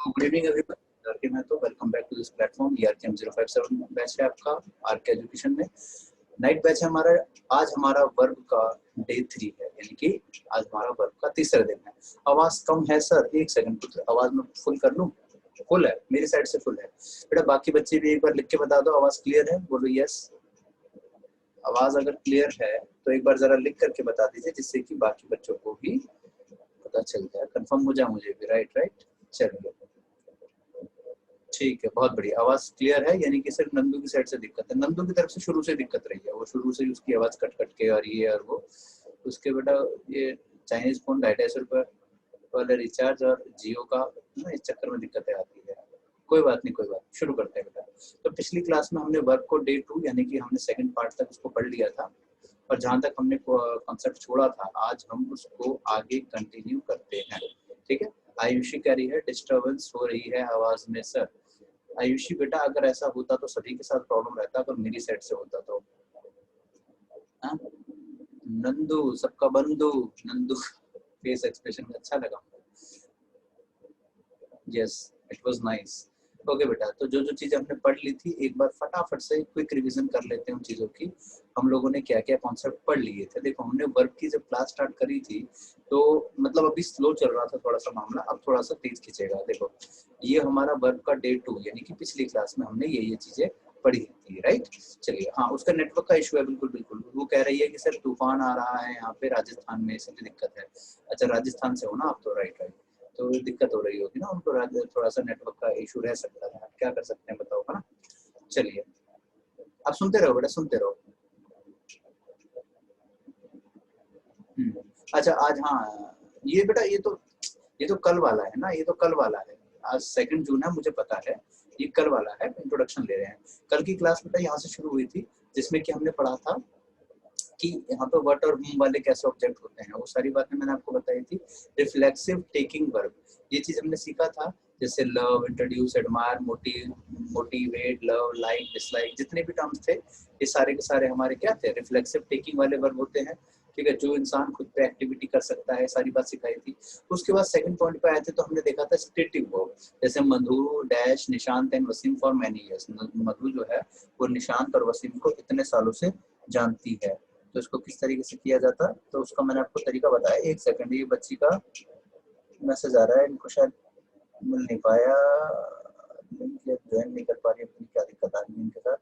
Good evening everyone. RK मैं तो welcome back to this platform. ये आरके 057 बैच है आपका आरके एजुकेशन में। नाइट बैच है हमारा। आज हमारा वर्ब का डे 3 है, यानी कि आज हमारा वर्ब का तीसरा दिन है। आवाज कम है सर, एक सेकंड पुत्र, आवाज में फुल कर लूं। फुल है, मेरी साइड से फुल है बेटा। बाकी बच्चे भी एक बार लिख के बता दो आवाज क्लियर है, बोलो यस। आवाज अगर क्लियर है तो एक बार जरा लिख करके बता दीजिए, जिससे कि बाकी बच्चों को भी पता चल जाए, कंफर्म हो जाए मुझे भी। राइट। चलिए ठीक है, बहुत बढ़िया। आवाज क्लियर है, यानी कि सिर्फ नंदू की साइड से दिक्कत है। नंदू की तरफ से शुरू से दिक्कत रही है, वो शुरू से उसकी आवाज कट कट के और ये और वो। उसके बेटा ये चाइनीज फोन 250 रुपये वाला रिचार्ज और जियो का ना, इस चक्कर में दिक्कतें आती है। कोई बात नहीं, कोई बात। शुरू करते हैं बेटा। तो पिछली क्लास में हमने वर्क को डे 2 यानी कि हमने सेकंड पार्ट तक उसको पढ़ लिया था, और जहां तक हमने कॉन्सेप्ट छोड़ा था आज हम उसको आगे कंटिन्यू करते हैं। ठीक है। आयुषी कह रही है डिस्टर्बेंस हो रही है आवाज में सर। आयुषी बेटा अगर ऐसा होता तो सभी के साथ प्रॉब्लम रहता, अगर मेरी साइड से होता तो। हाँ? नंदू सबका बंधु। नंदू फेस एक्सप्रेशन अच्छा लगा। Yes, it was nice. Okay बेटा, तो जो जो चीजें हमने पढ़ ली थी एक बार फटाफट से क्विक रिवीजन कर लेते हैं उन चीजों की। हम लोगों ने क्या क्या कॉन्सेप्ट पढ़ लिए थे। देखो हमने वर्ब की जब क्लास स्टार्ट करी थी तो मतलब अभी स्लो चल रहा था थोड़ा सा मामला, अब थोड़ा सा तेज खींचेगा। देखो ये हमारा वर्ब का डे 2 यानी कि पिछली क्लास में हमने ये चीजें पढ़ी थी। राइट। चलिए, हाँ उसका नेटवर्क का इशू है, बिल्कुल बिल्कुल। वो कह रही है कि सर तूफान आ रहा है यहाँ पे राजस्थान में, इसलिए दिक्कत है। अच्छा राजस्थान से हो ना आप तो? Right right. तो दिक्कत हो रही होगी ना उनको, थोड़ा सा नेटवर्क का इशू रह सकता है। क्या कर सकते हैं बताओ, है ना। चलिए आप सुनते रहो बेटा, सुनते रहो। अच्छा आज, हाँ ये बेटा ये तो कल वाला है ना, ये तो कल वाला है। आज 2 जून है, मुझे पता है। ये कल वाला है, इंट्रोडक्शन ले रहे हैं। कल की क्लास बेटा यहाँ से शुरू हुई थी, जिसमें कि हमने पढ़ा था कि यहाँ पे व्हाट और whom वाले कैसे ऑब्जेक्ट होते हैं, वो सारी बातें मैंने आपको बताई थी। रिफ्लेक्सिव टेकिंग वर्ब, ये चीज हमने सीखा था। जैसे love, introduce, admire, motivate, love, like, dislike, जितने भी टर्म्स थे ये सारे के सारे हमारे क्या थे, रिफ्लेक्सिव टेकिंग वाले वर्ब होते हैं। ठीक है, जो इंसान खुद पे एक्टिविटी कर सकता है, सारी बात सिखाई थी। उसके बाद सेकंड पॉइंट पे आए थे तो हमने देखा था स्टेटिव वर्ब, जैसे Madhu dash Nishant and Wasim for many years. Madhu जो है वो निशांत और वसीम को इतने सालों से जानती है, तो इसको किस तरीके से किया जाता है तो उसका मैंने आपको तरीका बताया। एक सेकंड, ये बच्ची का मैसेज आ रहा है, इनको शायद मिल नहीं पाया, ज्वाइन नहीं कर पा रही, अपनी क्या दिक्कत आ रही है इनके साथ।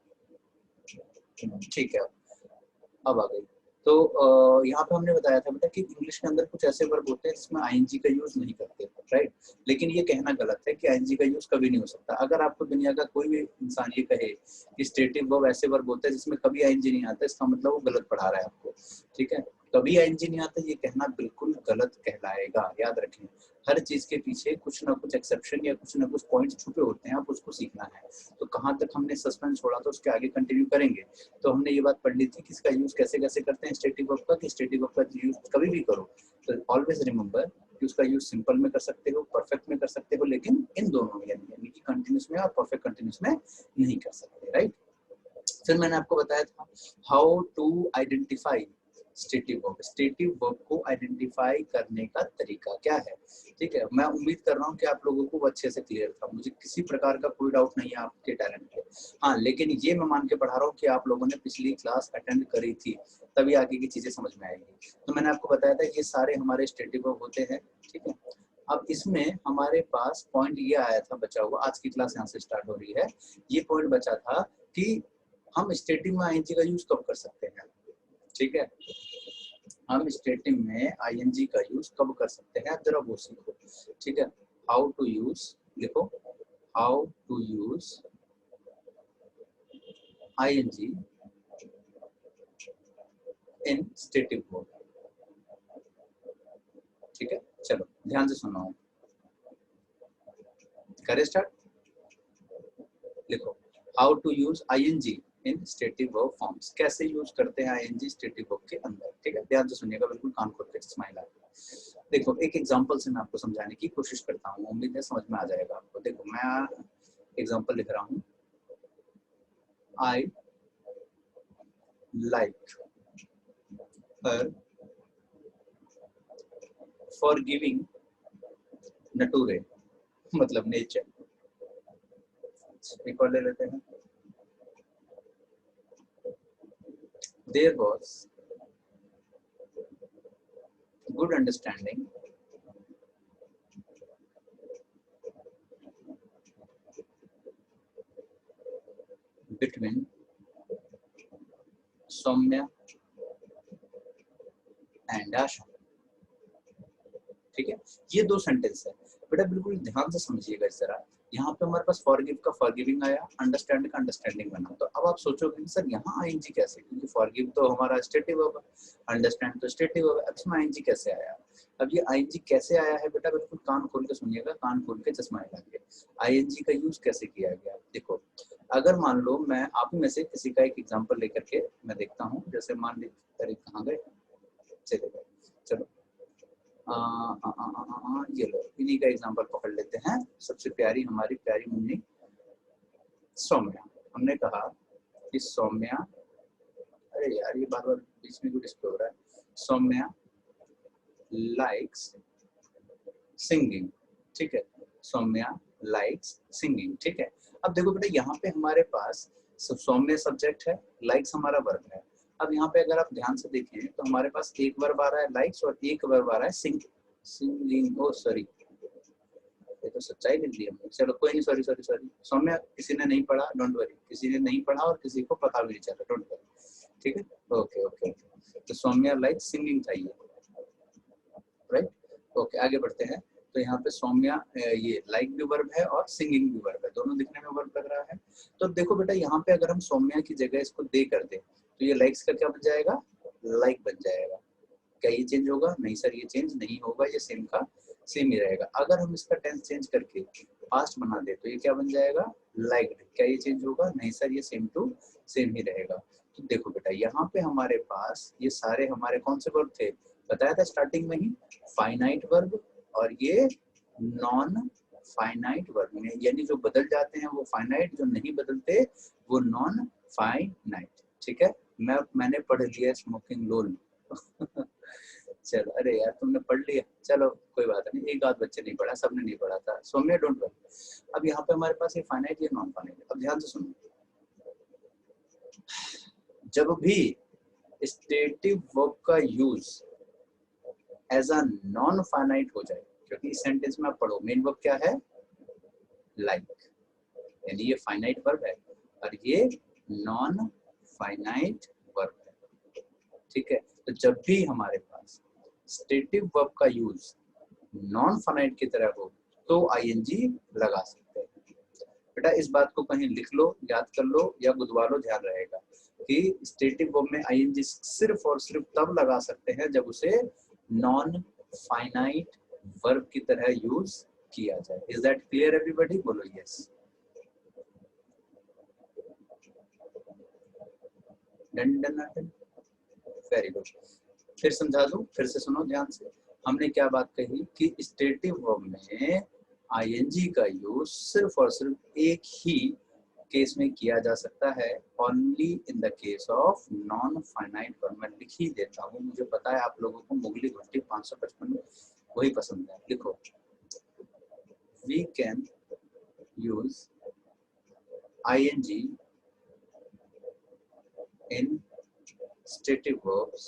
ठीक है, अब आ गई। तो यहाँ पे हमने बताया था बेटा कि इंग्लिश के अंदर कुछ ऐसे वर्ब होते हैं जिसमें आईएनजी का यूज नहीं करते। राइट। लेकिन ये कहना गलत है कि आईएनजी का यूज कभी नहीं हो सकता। अगर आपको दुनिया का कोई भी इंसान ये कहे कि स्टेटिव वर्ब ऐसे वर्ब होते हैं जिसमें कभी आईएनजी नहीं आता, इसका मतलब वो गलत पढ़ा रहा है आपको। ठीक है, कभी आईएनजी नहीं आता ये कहना बिल्कुल गलत कहलाएगा, याद रखें। हर चीज के पीछे कुछ ना कुछ एक्सेप्शन या कुछ ना कुछ पॉइंट छुपे होते हैं, आप उसको सीखना है। तो कहाँ तक हमने सस्पेंस छोड़ा था उसके आगे कंटिन्यू करेंगे। तो हमने ये बात पढ़ ली थी कि इसका यूज कैसे कैसे करते हैं स्टेटिव वर्ब का, कि स्टेटिव वर्ब का यूज कभी भी करो तो ऑलवेज रिमेंबर कि उसका यूज सिंपल में कर सकते हो, परफेक्ट में कर सकते हो, लेकिन इन दोनों में यानी कि कंटिन्यूस में और परफेक्ट कंटिन्यूस में नहीं कर सकते। राइट। फिर मैंने आपको बताया था how to identify stative verb. Stative verb को आइडेंटिफाई करने का तरीका क्या है। ठीक है, मैं उम्मीद कर रहा हूँ कि आप लोगों को वो अच्छे से क्लियर था, मुझे किसी प्रकार का कोई डाउट नहीं है आपके टैलेंट पे। हाँ लेकिन ये मैं मान के पढ़ा रहा हूँ कि आप लोगों ने पिछली क्लास अटेंड करी थी, तभी आगे की चीजें समझ में आएगी। तो मैंने आपको बताया था ये सारे हमारे स्टेटिव वर्ब होते हैं। ठीक है, अब इसमें हमारे पास पॉइंट ये आया था बचा हुआ, आज की क्लास यहाँ से स्टार्ट हो रही है। ये पॉइंट बचा था कि हम स्टेटिव में आईएनजी का यूज कब कर सकते हैं। ठीक है, हम स्टेटिव में आईएनजी का यूज कब कर सकते हैं, जरा वो सीखो। ठीक है, हाउ टू यूज, लिखो how to use ING in stative verb. ठीक है, चलो ध्यान से सुनो, करें स्टार्ट। लिखो how to use ING in stative verb forms, कैसे यूज करते हैं आईएनजी स्टेटिव वर्ब के अंदर। ठीक है, ध्यान से सुनिएगा, बिल्कुल कान खोल के स्माइल आ। देखो एक एग्जांपल से मैं आपको समझाने की कोशिश करता हूँ, उम्मीद है समझ में आ जाएगा आपको। देखो मैं एग्जांपल लिख रहा हूँ, I like her for giving nature मतलब नेचर। एक और ले लेते हैं। There was good understanding between Saumya and Asha. ठीक है, ये दो सेंटेंस है बेटा, बिल्कुल ध्यान से समझिएगा इस तरह। यहाँ पे हमारे पास फॉरगिव का फॉरगिविंग आया, अंडरस्टैंड का अंडरस्टैंडिंग बना। तो अब आप सोचोगे सर यहाँ आईएनजी कैसे, क्योंकि फॉरगिव तो हमारा स्टेटिव वर्ब है, अंडरस्टैंड तो स्टेटिव वर्ब है, अब इसमें आईएनजी कैसे आया। अब ये आईएनजी कैसे आया है बेटा, बिल्कुल कान खोल के सुनिएगा, कान खोल के चश्मा लगा के। आईएनजी का यूज कैसे किया गया, देखो अगर मान लो मैं आप में से किसी का एक एग्जाम्पल लेकर के मैं देखता हूँ, जैसे मान लीजिए, अरे कहाँ गए, चले गए, चलो ये लो, इन्हीं का एग्जांपल पकड़ लेते हैं। सबसे प्यारी हमारी प्यारी मुन्नी सौम्या। हमने कहा कि सौम्या, अरे यार ये बार बार बीच में क्यों डिस्प्ले हो रहा है, सौम्या लाइक्स सिंगिंग। ठीक है, सौम्या लाइक्स सिंगिंग। ठीक है, अब देखो बेटा यहाँ पे हमारे पास सौम्या सब्जेक्ट है, लाइक्स हमारा वर्ब है। अब यहाँ पे अगर आप ध्यान से देखें तो हमारे पास एक वर्ब आ रहा है लाइक्स और एक वर्ब आ रहा है सिंगिंग। ओ सॉरी, ये तो सच्चाई लिख दी हमने, चलो कोई नहीं, सॉरी सॉरी सॉरी। सौम्या किसी ने नहीं पढ़ा, डोंट वरी, किसी ने नहीं पढ़ा और किसी को पता भी नहीं चला, डोंट वरी। ठीक है, ओके ओके। तो सौम्या लाइक सिंगिंग था ये, राइट। ओके आगे बढ़ते हैं। तो यहाँ पे सौम्या ये लाइक भी वर्ब है और सिंगिंग भी वर्ब है, दोनों दिखने में वर्ब लग रहा है। तो देखो बेटा यहाँ पे अगर हम सौम्या की जगह इसको दे कर दे तो ये लाइक्स का क्या बन जाएगा, लाइक बन जाएगा। क्या ये चेंज होगा, नहीं सर ये चेंज नहीं होगा, ये सेम का सेम ही रहेगा। अगर हम इसका टेंस चेंज करके पास्ट बना दे तो ये क्या बन जाएगा, लाइक्ड। क्या ये चेंज होगा, नहीं सर ये सेम टू सेम ही रहेगा। तो देखो बेटा यहाँ पे हमारे पास ये सारे हमारे कौन से वर्ब थे, बताया था स्टार्टिंग में ही, फाइनाइट वर्ब और ये नॉन फाइनाइट वर्ब, यानी जो बदल जाते हैं वो फाइनाइट, जो नहीं बदलते वो नॉन फाइनाइट। ठीक है, मैंने पढ़ लिया स्मोकिंग लोल चलो, अरे यार तुमने पढ़ लिया, चलो कोई बात नहीं, एक आध बच्चे नहीं पढ़ा, सबने नहीं पढ़ा था, सौम्या डोंट वरी। अब यहाँ पे हमारे पास ये फाइनाइट, ये नॉन फाइनाइट। अब ध्यान से सुनो, जब भी स्टेटिव वर्ब का use as a non finite हो जाए, क्योंकि इस सेंटेंस में आप पढ़ो मेन वर्ब क्या है, लाइक, यानी ये फाइनाइट वर्ब है और ये नॉन फाइनाइट वर्ब है। ठीक है, तो जब भी हमारे पास स्टेटिव वर्ब का यूज नॉन फाइनाइट की तरह हो तो आईएनजी लगा सकते हैं। बेटा इस बात को कहीं लिख लो, याद कर लो या गुदवा लो, ध्यान रहेगा कि स्टेटिव वर्ब में आईएनजी सिर्फ और सिर्फ तब लगा सकते हैं जब उसे नॉन फाइनाइट वर्ब की तरह यूज किया जाए। इज दैट क्लियर एवरीबॉडी, बोलो यस। वेरी गुड, फिर समझा दूं, फिर से सुनो ध्यान से। हमने क्या बात कही कि स्टेटिव वर्ब में आईएनजी का यूज सिर्फ और सिर्फ एक ही केस में किया जा सकता है, only in the case of non finite verb. मैं लिख ही देता हूँ, मुझे पता है आप लोगों को मुगली घुट्टी 555 वही पसंद है, लिखो, we can use ING in stative verbs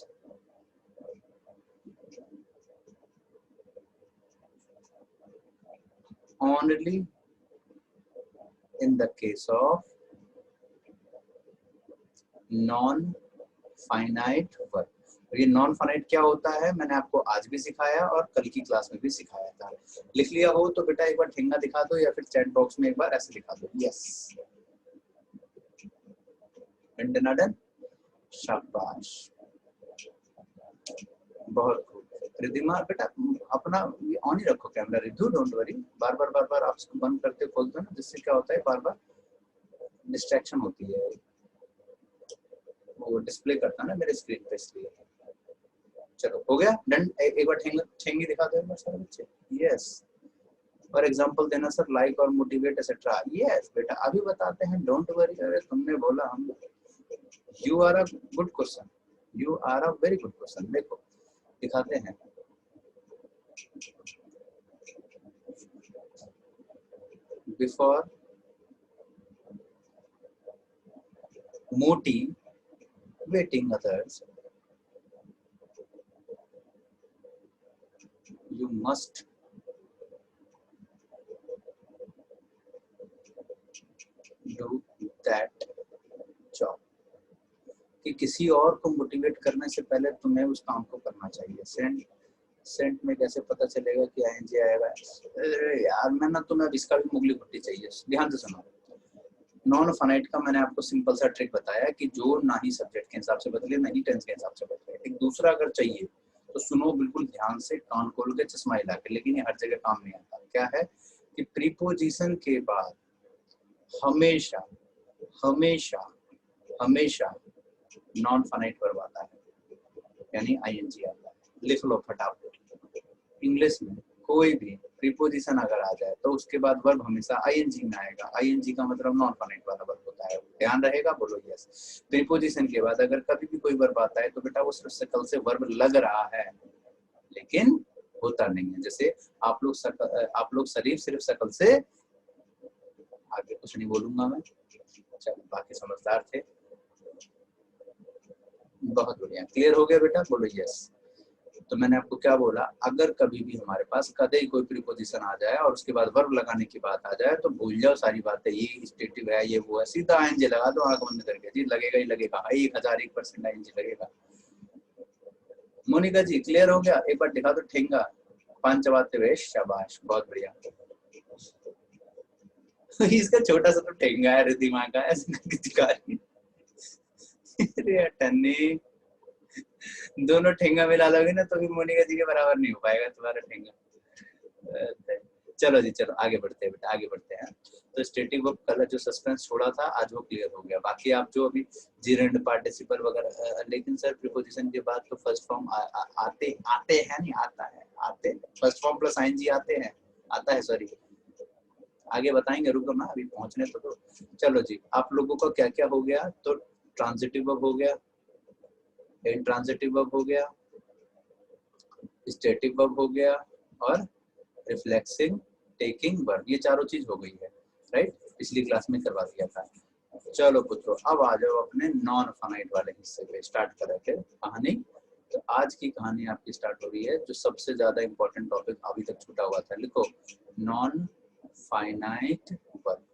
only in the case of non finite verb। ये नॉन फाइनाइट क्या होता है मैंने आपको आज भी सिखाया और कल की क्लास में भी सिखाया था। लिख लिया हो तो बेटा एक बार ठेंगा दिखा दो या फिर चैट बॉक्स में एक बार ऐसे दिखा दो, यस। डन, शाबाश, बहुत खूब। रिद्धिमा बेटा अपना ऑन ही रखो कैमरा, रिद्धू डोंट वरी, बार बार आप इसको बंद करते खोलते हो ना, जिससे क्या होता है बार बार डिस्ट्रैक्शन होती है, वो डिस्प्ले करता है ना मेरे स्क्रीन पे, इसलिए। चलो हो गया डन, एक बार ठेंगी दिखा दो एक बार सारे बच्चे, यस। और एग्जांपल देना सर, लाइक और मोटिवेट एक्सेट्रा, यस बेटा अभी बताते हैं, डोंट वरी। अरे तुमने बोला हम, you are a good question, you are a very good question. देखो दिखाते हैं, before motivating others, you must do that job. कि किसी और को मोटिवेट करने से पहले तुम्हें उस काम को करना चाहिए। सेंट में कैसे पता चलेगा कि आईएनजी आएगा? अरे यार मैं ना, तुम्हें अब इसका भी मुगली घुट्टी चाहिए। ध्यान से सुनो। नॉन फाइनाइट का मैंने आपको सिंपल सा ट्रिक बताया कि जो ना ही सब्जेक्ट के हिसाब से बदले, ना ही टेंस के हिसाब से बदले। एक दूसरा अगर चाहिए तो सुनो बिल्कुल ध्यान से, कान खोल के, चश्मा हिला के, लेकिन ये हर जगह काम नहीं आता। क्या है कि प्रीपोजिशन के बाद हमेशा हमेशा हमेशा नॉन फाइनाइट वर्ब आता है, यानी आईएनजी आता है। लिख लो फटाफट। इंग्लिश में कोई भी प्रीपोजिशन अगर आ जाए तो उसके बाद वर्ब हमेशा आईएनजी में आएगा। आईएनजी का मतलब नॉन फाइनाइट वाला वर्ब होता है। ध्यान रहेगा, बोलो यस। प्रीपोजिशन के बाद अगर कभी भी कोई वर्ब आता है तो बेटा वो सिर्फ शकल से वर्ब लग रहा है, लेकिन होता नहीं है। जैसे आप लोग शरीफ सिर्फ शकल से, आगे कुछ नहीं बोलूंगा मैं, चलो बाकी समझदार थे। बहुत बढ़िया, क्लियर हो गया बेटा, बोलो यस। तो मैंने आपको क्या बोला, अगर कभी भी हमारे पास कदे कोई प्रीपोजिशन आ जाए और उसके बाद वर्ब लगाने की बात आ जाए तो भूल जाओ सारी बातें, ये स्टेटिव है, ये वो है, सीधा आईएनजी लगा दो आंख बंद करके। जी लगेगा ही लगेगा, 1001% आईएनजी लगेगा। मोनिका जी क्लियर हो गया? एक बार दिखा दो ठेंगा, पान चबाते हुए, शाबाश, बहुत बढ़िया। इसका छोटा सा तो ठेंगा है दिमाग का, ऐसे दिखा रही है। दोनों ठेंगा मिला लोगे ना तो भी मोनिका जी के बराबर नहीं हो पाएगा तुम्हारा ठेंगा। चलो जी, चलो आगे बढ़ते हैं बेटा, आगे बढ़ते हैं। तो स्टेटिक वर्ब कल जो सस्पेंस छोड़ा था आज वो क्लियर हो गया। बाकी आप जो अभी जीरेंड पार्टिसिपल वगैरह, लेकिन सर प्रीपोजिशन के बाद तो फर्स्ट फॉर्म आते हैं, नहीं आता है, आते फर्स्ट फॉर्म प्लस आईएनजी आते हैं, आता है, सॉरी आगे बताएंगे, रुको ना अभी पहुंचने तो। चलो जी, आप लोगों का क्या क्या हो गया? तो ट्रांजिटिव वर्ब हो गया, इंट्रांजिटिव वर्ब हो गया, स्टैटिक वर्ब हो गया और रिफ्लेक्सिंग टेकिंग वर्ब, ये चारों चीज हो गई है, राइट? पिछली क्लास में करवा दिया था। चलो पुत्रों, अब आ जाओ अपने नॉन फाइनाइट वाले हिस्से पे। स्टार्ट कर रहे थे कहानी, तो आज की कहानी आपकी स्टार्ट हो रही है जो सबसे ज्यादा इंपॉर्टेंट टॉपिक अभी तक छूटा हुआ था। लिखो, नॉन फाइनाइट वर्ब।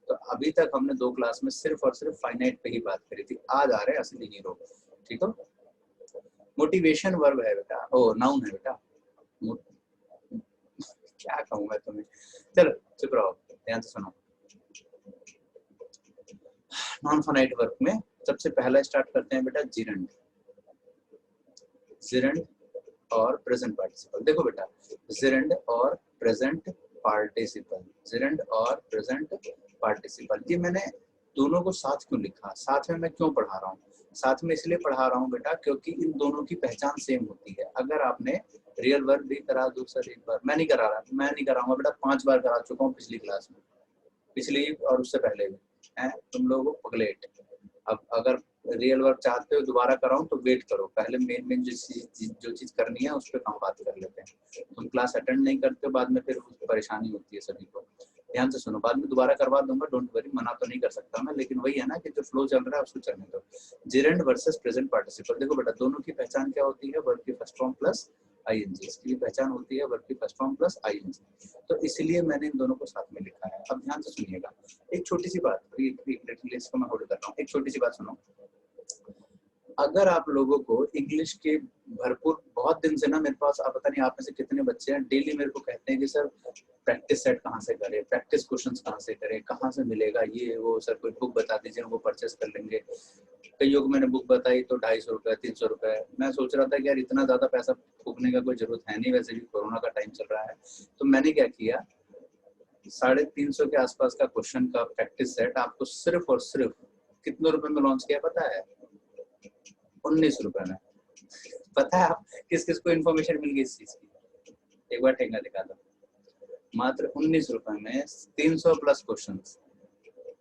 तो अभी तक हमने 2 क्लास में सिर्फ और सिर्फ फाइनाइट पे ही बात करी थी। आज आ रहे हैं असली हीरो, ठीक हो? मोटिवेशन वर्ब है बेटा, ओ नाउन है बेटा, क्या कहूँ मैं तुम्हें। चलो चुप रहो, ध्यान से सुनो। नॉन फाइनाइट वर्ब में सबसे पहला स्टार्ट करते हैं बेटा जिरंड, जिरंड और प्रेजेंट पार्टिसिपल। देखो बेटा, जिरंड और प्रेजेंट पार्टिसिपल, जिरंड और प्रेजेंट पार्टिसिपल, ये मैंने दोनों को साथ क्यों लिखा, साथ में मैं क्यों पढ़ा रहा हूँ? साथ में इसलिए पढ़ा रहा हूँ बेटा क्योंकि इन दोनों की पहचान सेम होती है। अगर आपने रियल वर्ब भी करा दो सर एक बार, मैं नहीं करा रहा, मैं नहीं कराऊंगा बेटा, 5 बार करा चुका हूँ पिछली क्लास में, पिछली और उससे पहले भी है। तुम लोगों को पगलेट, अब अगर रियल वर्क चाहते हो दोबारा कराऊं तो वेट करो, पहले मेन जो चीज करनी है उस पर काम बात कर लेते हैं। तुम क्लास अटेंड नहीं करते हो, बाद में फिर परेशानी होती है सभी को। ध्यान से सुनो, बाद में दोबारा करवा दूंगा, डोंट वरी, मना तो नहीं कर सकता मैं, लेकिन वही है ना कि जो फ्लो चल रहा है उसको चलने दो। जिरेंड वर्सेस प्रेजेंट पार्टिसिपल। देखो बेटा, दोनों की पहचान क्या होती है? वर्ब की फर्स्ट फॉर्म प्लस आईएनजी। इसकी पहचान होती है वर्ब की फर्स्ट फॉर्म प्लस आईएनजी। तो इसलिए मैंने इन दोनों को साथ में लिखा है। अब ध्यान से सुनिएगा, एक छोटी सी बात, इसको मैं होल्ड कर रहा हूँ, एक छोटी सी बात सुनो। अगर आप लोगों को इंग्लिश के भरपूर, बहुत दिन से ना मेरे पास, आप पता नहीं आप में से कितने बच्चे हैं डेली मेरे को कहते हैं कि सर प्रैक्टिस सेट कहाँ से करें, प्रैक्टिस क्वेश्चंस कहाँ से करें, कहाँ से मिलेगा ये वो, सर कोई बुक बता दीजिए, वो परचेस कर लेंगे। कईयों को मैंने बुक बताई तो 250 रुपए 300 रुपए। मैं सोच रहा था कि यार इतना ज्यादा पैसा फूकने का कोई जरूरत है नहीं, वैसे भी कोरोना का टाइम चल रहा है। तो मैंने क्या किया, 350 के आसपास का क्वेश्चन का प्रैक्टिस सेट आपको सिर्फ और सिर्फ कितने रुपए में लॉन्च किया पता है? 19 रुपए में। पता है आप किस किस को इन्फॉर्मेशन मिल गई इस चीज की? एक बार ठेंगा दिखा दो। मात्र 19 रुपए में 300 प्लस क्वेश्चंस।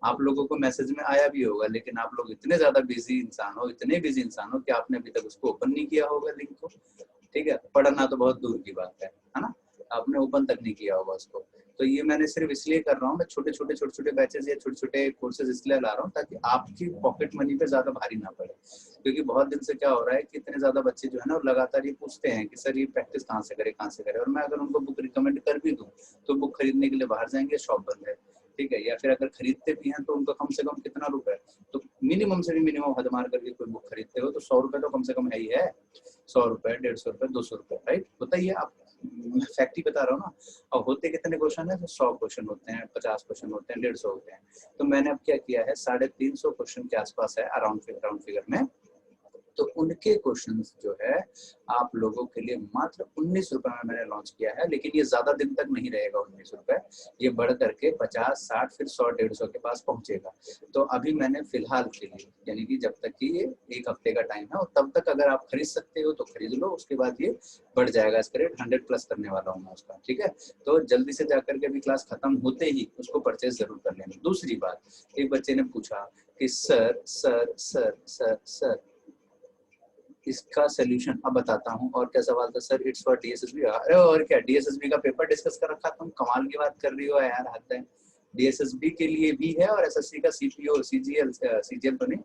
आप लोगों को मैसेज में आया भी होगा, लेकिन आप लोग इतने ज्यादा बिजी इंसान हो, इतने बिजी इंसान हो कि आपने अभी तक उसको ओपन नहीं किया होगा लिंक को। ठीक है, पढ़ना तो बहुत दूर की बात है ना, आपने ओपन तक नहीं किया होगा उसको। तो ये मैंने सिर्फ इसलिए कर रहा हूँ, मैं छोटे छोटे बैचेस या छोटे छोटे कोर्सेज इसलिए ला रहा हूँ ताकि आपकी पॉकेट मनी पे ज्यादा भारी ना पड़े। क्योंकि बहुत दिन से क्या हो रहा है कि इतने ज्यादा बच्चे जो है ना लगातार ये पूछते हैं कि सर ये प्रैक्टिस कहाँ से करे, और मैं अगर उनको बुक रिकमेंड कर भी दूँ तो बुक खरीदने के लिए बाहर जाएंगे, शॉप बंद है, ठीक है। या फिर अगर खरीदते भी हैं तो उनका कम से कम कितना रुपए, तो मिनिमम से भी मिनिमम हद मार करके कोई बुक खरीदते हो तो 100 रुपए तो कम से कम है ही है। 100 रुपए, 150 रुपए, 200 रुपए, राइट, बताइए आप, फैक्ट ही बता रहा हूँ ना। और होते कितने क्वेश्चन है, 100 क्वेश्चन होते हैं, 50 क्वेश्चन होते हैं, 150 होते हैं। तो मैंने अब क्या किया है, 350 क्वेश्चन के आसपास है अराउंड फिगर में। तो उनके क्वेश्चंस जो है आप लोगों के लिए मात्र 19 रुपए में मैंने लॉन्च किया है। लेकिन ये ज्यादा दिन तक नहीं रहेगा 19 रुपए, ये बढ़ करके 50, 60, फिर 100, 150 के पास पहुंचेगा। तो अभी मैंने फिलहाल के लिए, यानी कि जब तक कि ये 1 हफ्ते का टाइम है, और तब तक अगर आप खरीद सकते हो तो खरीद लो, उसके बाद ये बढ़ जाएगा। इसका रेट 100 प्लस करने वाला हूँ मैं उसका, ठीक है। तो जल्दी से जाकर के अभी क्लास खत्म होते ही उसको परचेज जरूर कर लेना। दूसरी बात, एक बच्चे ने पूछा कि sir sir sir sir sir इसका सोल्यूशन अब बताता हूँ। और क्या सवाल था सर? It's for DSSB. अरे और क्या, डीएसएसबी का पेपर डिस्कस कर रखा, तुम कमाल की बात कर रही हो यार, हद है। डीएसएसबी के लिए भी है और एसएससी का सीपीओ, सीजीएल तो नहीं,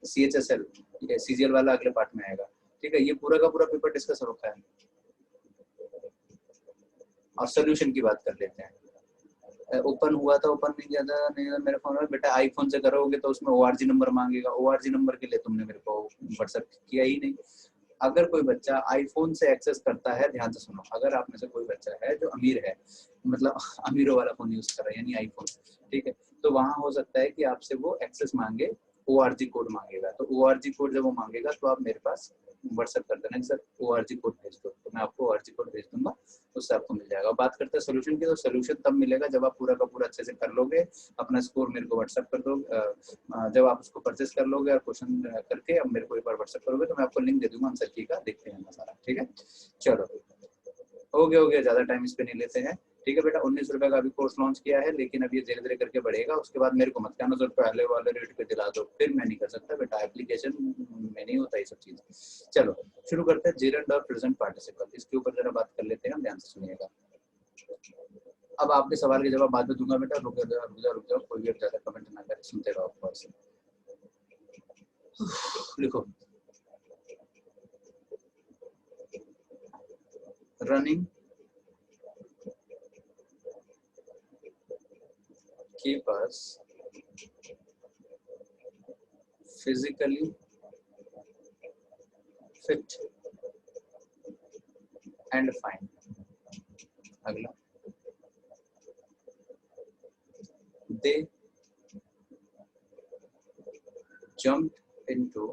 सीएचएसएल, सीजीएल वाला अगले पार्ट में आएगा, ठीक है। ये पूरा का पूरा पेपर डिस्कस हो रखा है। और सोल्यूशन की बात कर लेते हैं। ओपन हुआ था, ओपन नहीं किया था, नहीं मेरे फोन में। बेटा आईफोन से करोगे तो उसमें ओआरजी नंबर मांगेगा, ओआरजी नंबर के लिए तुमने मेरे को व्हाट्सएप किया ही नहीं। अगर कोई बच्चा आईफोन से एक्सेस करता है, ध्यान से सुनो, अगर आप में से कोई बच्चा है जो अमीर है, मतलब अमीरों वाला फोन यूज कर रहा है यानी आईफोन, ठीक है, तो वहां हो सकता है कि आपसे वो एक्सेस मांगे, ओआरजी कोड मांगेगा। तो ओआरजी कोड जब वो मांगेगा तो आप मेरे पास व्हाट्सएप कर देना कि सर ओआरजी कोड भेज दो, तो मैं आपको ओआरजी कोड भेज दूंगा, उससे आपको मिल जाएगा। बात करते हैं सोल्यूशन की, तो सोल्यूशन तब मिलेगा जब आप पूरा का पूरा अच्छे से कर लोगे, अपना स्कोर मेरे को व्हाट्सएप कर दो। जब आप उसको परचेस कर लोगे और क्वेश्चन करके अब मेरे को एक बार व्हाट्सएप करोगे तो मैं आपको लिंक दे दूंगा आंसर की का, देखते हैं सारा, ठीक है। चलो हो गया, ज्यादा टाइम इस पे नहीं लेते हैं, ठीक है बेटा। 19 रुपए का अभी कोर्स लॉन्च किया है, लेकिन अब ये धीरे धीरे करके बढ़ेगा। उसके बाद मेरे को मत कहना सर पहले वाले रेट पे दिला दो, फिर मैं नहीं कर सकता बेटा, एप्लीकेशन में नहीं होता ये सब चीज। चलो शुरू करते हैं, जेरेंड और प्रेजेंट पार्टिसिपल, इसके ऊपर जरा बात कर लेते हैं, ध्यान से सुनिएगा। अब आपके सवाल के जवाब बाद में दूंगा बेटा, रुक जाओ, कोई भी ज्यादा कमेंट ना करे, सुनते रहो आप। लिखो, रनिंग के पास फिजिकली फिट एंड फाइन। अगला, they jumped into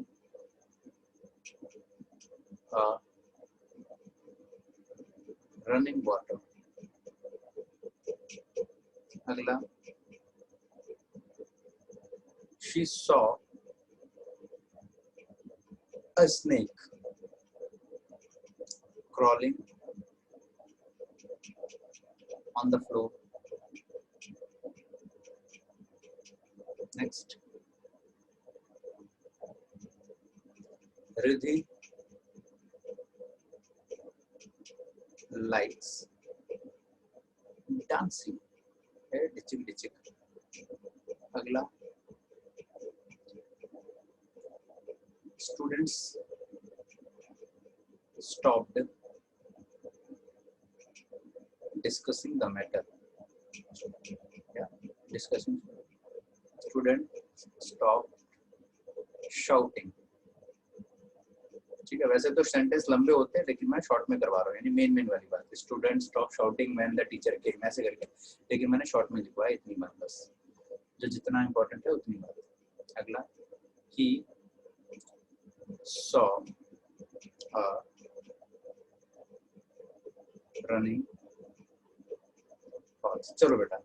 a running water. अगला, she saw a snake crawling on the floor. Next, Riddhi likes dancing. डिचिक डिचिक। अगला, students stopped discussing the matter. Yeah, discussing. Student stopped shouting. ठीक है, वैसे तो sentence लंबे होते हैं लेकिन मैं शॉर्ट में करवा रहा हूँ, यानी मेन वाली बात। Student stop shouting when the teacher came, ऐसे करके, लेकिन मैंने शॉर्ट में लिखवा है, इतनी बात बस, जो जितना इंपॉर्टेंट है उतनी बात। अगला, he saw a running horse। चलो बेटा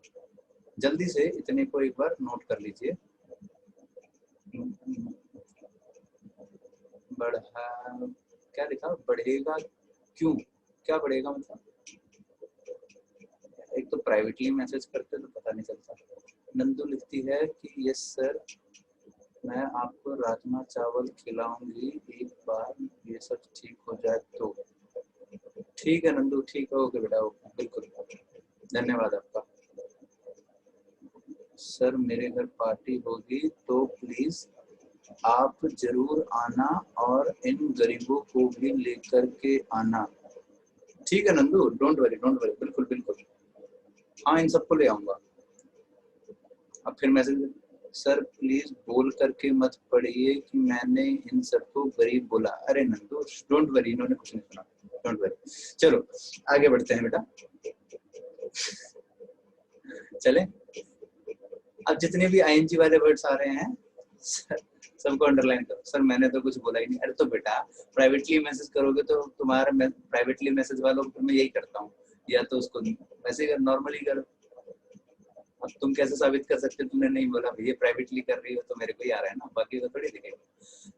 जल्दी से इतने को एक बार नोट कर लीजिए। बढ़ा, क्या लिखा, बढ़ेगा क्यों, क्या बढ़ेगा मतलब, एक तो प्राइवेटली मैसेज करते तो पता नहीं चलता। नंदू लिखती है कि यस सर, मैं आपको राजमा चावल खिलाऊंगी एक बार ये सब ठीक हो जाए तो। ठीक है नंदू, ठीक है, ओके बेटा, ओके, बिल्कुल, धन्यवाद आपका। सर मेरे घर पार्टी होगी तो प्लीज आप जरूर आना और इन गरीबों को भी लेकर के आना। ठीक है नंदू, डोंट वरी बिल्कुल बिल्कुल, हाँ इन सबको ले आऊंगा। अब फिर मैसेज, सर प्लीज बोल करके मत पढ़िए कि मैंने इन सबको गरीब बोला। अरे नंदू डोंट वरी, इन्होंने कुछ नहीं सुना, डोंट वरी। चलो आगे बढ़ते हैं बेटा, चले। अब जितने भी आईएनजी वाले वर्ड्स आ रहे हैं सबको अंडरलाइन करो। सर मैंने तो कुछ बोला ही नहीं। अरे तो बेटा प्राइवेटली मैसेज करोगे तो तुम्हारा प्राइवेटली मैसेज वालों को मैं यही करता हूँ, या तो उसको वैसे ही नॉर्मली करो। अब तुम कैसे साबित कर सकते हो तुमने नहीं बोला, भैया प्राइवेटली कर रही हो तो मेरे को ही आ रहा है ना, बाकी तो थोड़ी दिखेगा।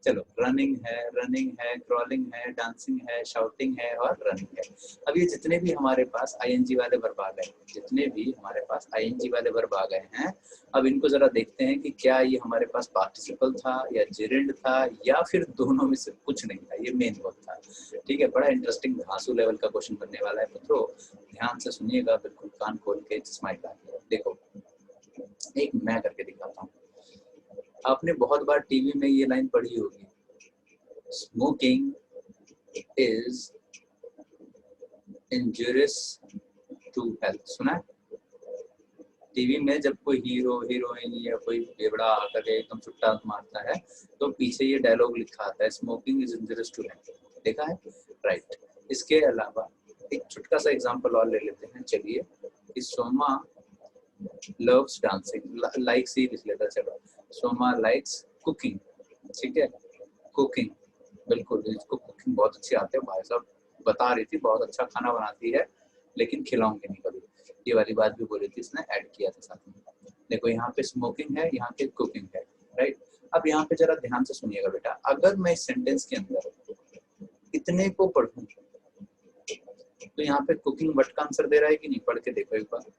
चलो रनिंग है, क्रॉलिंग है, डांसिंग है, शाउटिंग है और रनिंग है। अब ये जितने भी हमारे पास आईएनजी वाले वर्ब आ गए, जितने भी हमारे पास आईएनजी वाले वर्ब आ गए हैं, अब इनको जरा देखते हैं कि क्या ये हमारे पास पार्टिसिपल था या जेरेंड था या फिर दोनों में से कुछ नहीं था, ये मेन वर्ब था। ठीक है, बड़ा इंटरेस्टिंग धांसू लेवल का क्वेश्चन बनने वाला है पुत्रों, ध्यान से सुनिएगा, बिल्कुल कान खोल के चश्मा लगा के। देखो एक मैं करके दिखाता हूँ, आपने बहुत बार टीवी में ये लाइन पढ़ी होगी, स्मोकिंग इज इंजurious टू हेल्थ। सुना है टीवी में, जब कोई हीरो हीरोइन या कोई बेवड़ा आकर के एकदम चुट्टा मारता है तो पीछे ये डायलॉग लिखा आता है, स्मोकिंग इज इंजurious टू हेल्थ। देखा है, राइट। इसके अलावा एक छोटा सा एग्जांपल और ले लेते हैं, चलिए कि सोमा loves dancing, likes ही लिख लेता, चलो सोमा likes cooking। ठीक है, कुकिंग, बिल्कुल इसको कुकिंग बहुत अच्छी आती है, भाई साहब बता रही थी बहुत अच्छा खाना बनाती है, लेकिन खिलाऊंगी नहीं कभी, ये वाली बात भी बोली थी, इसने ऐड किया था साथ में। देखो यहाँ पे स्मोकिंग है, यहाँ पे कुकिंग है, राइट। अब यहाँ पे जरा ध्यान से सुनिएगा बेटा, अगर मैं इस सेंटेंस के अंदर इतने को पढ़ूं तो यहाँ पे कुकिंग व्हाट का आंसर दे रहा है कि नहीं, पढ़ के देखो एक बार।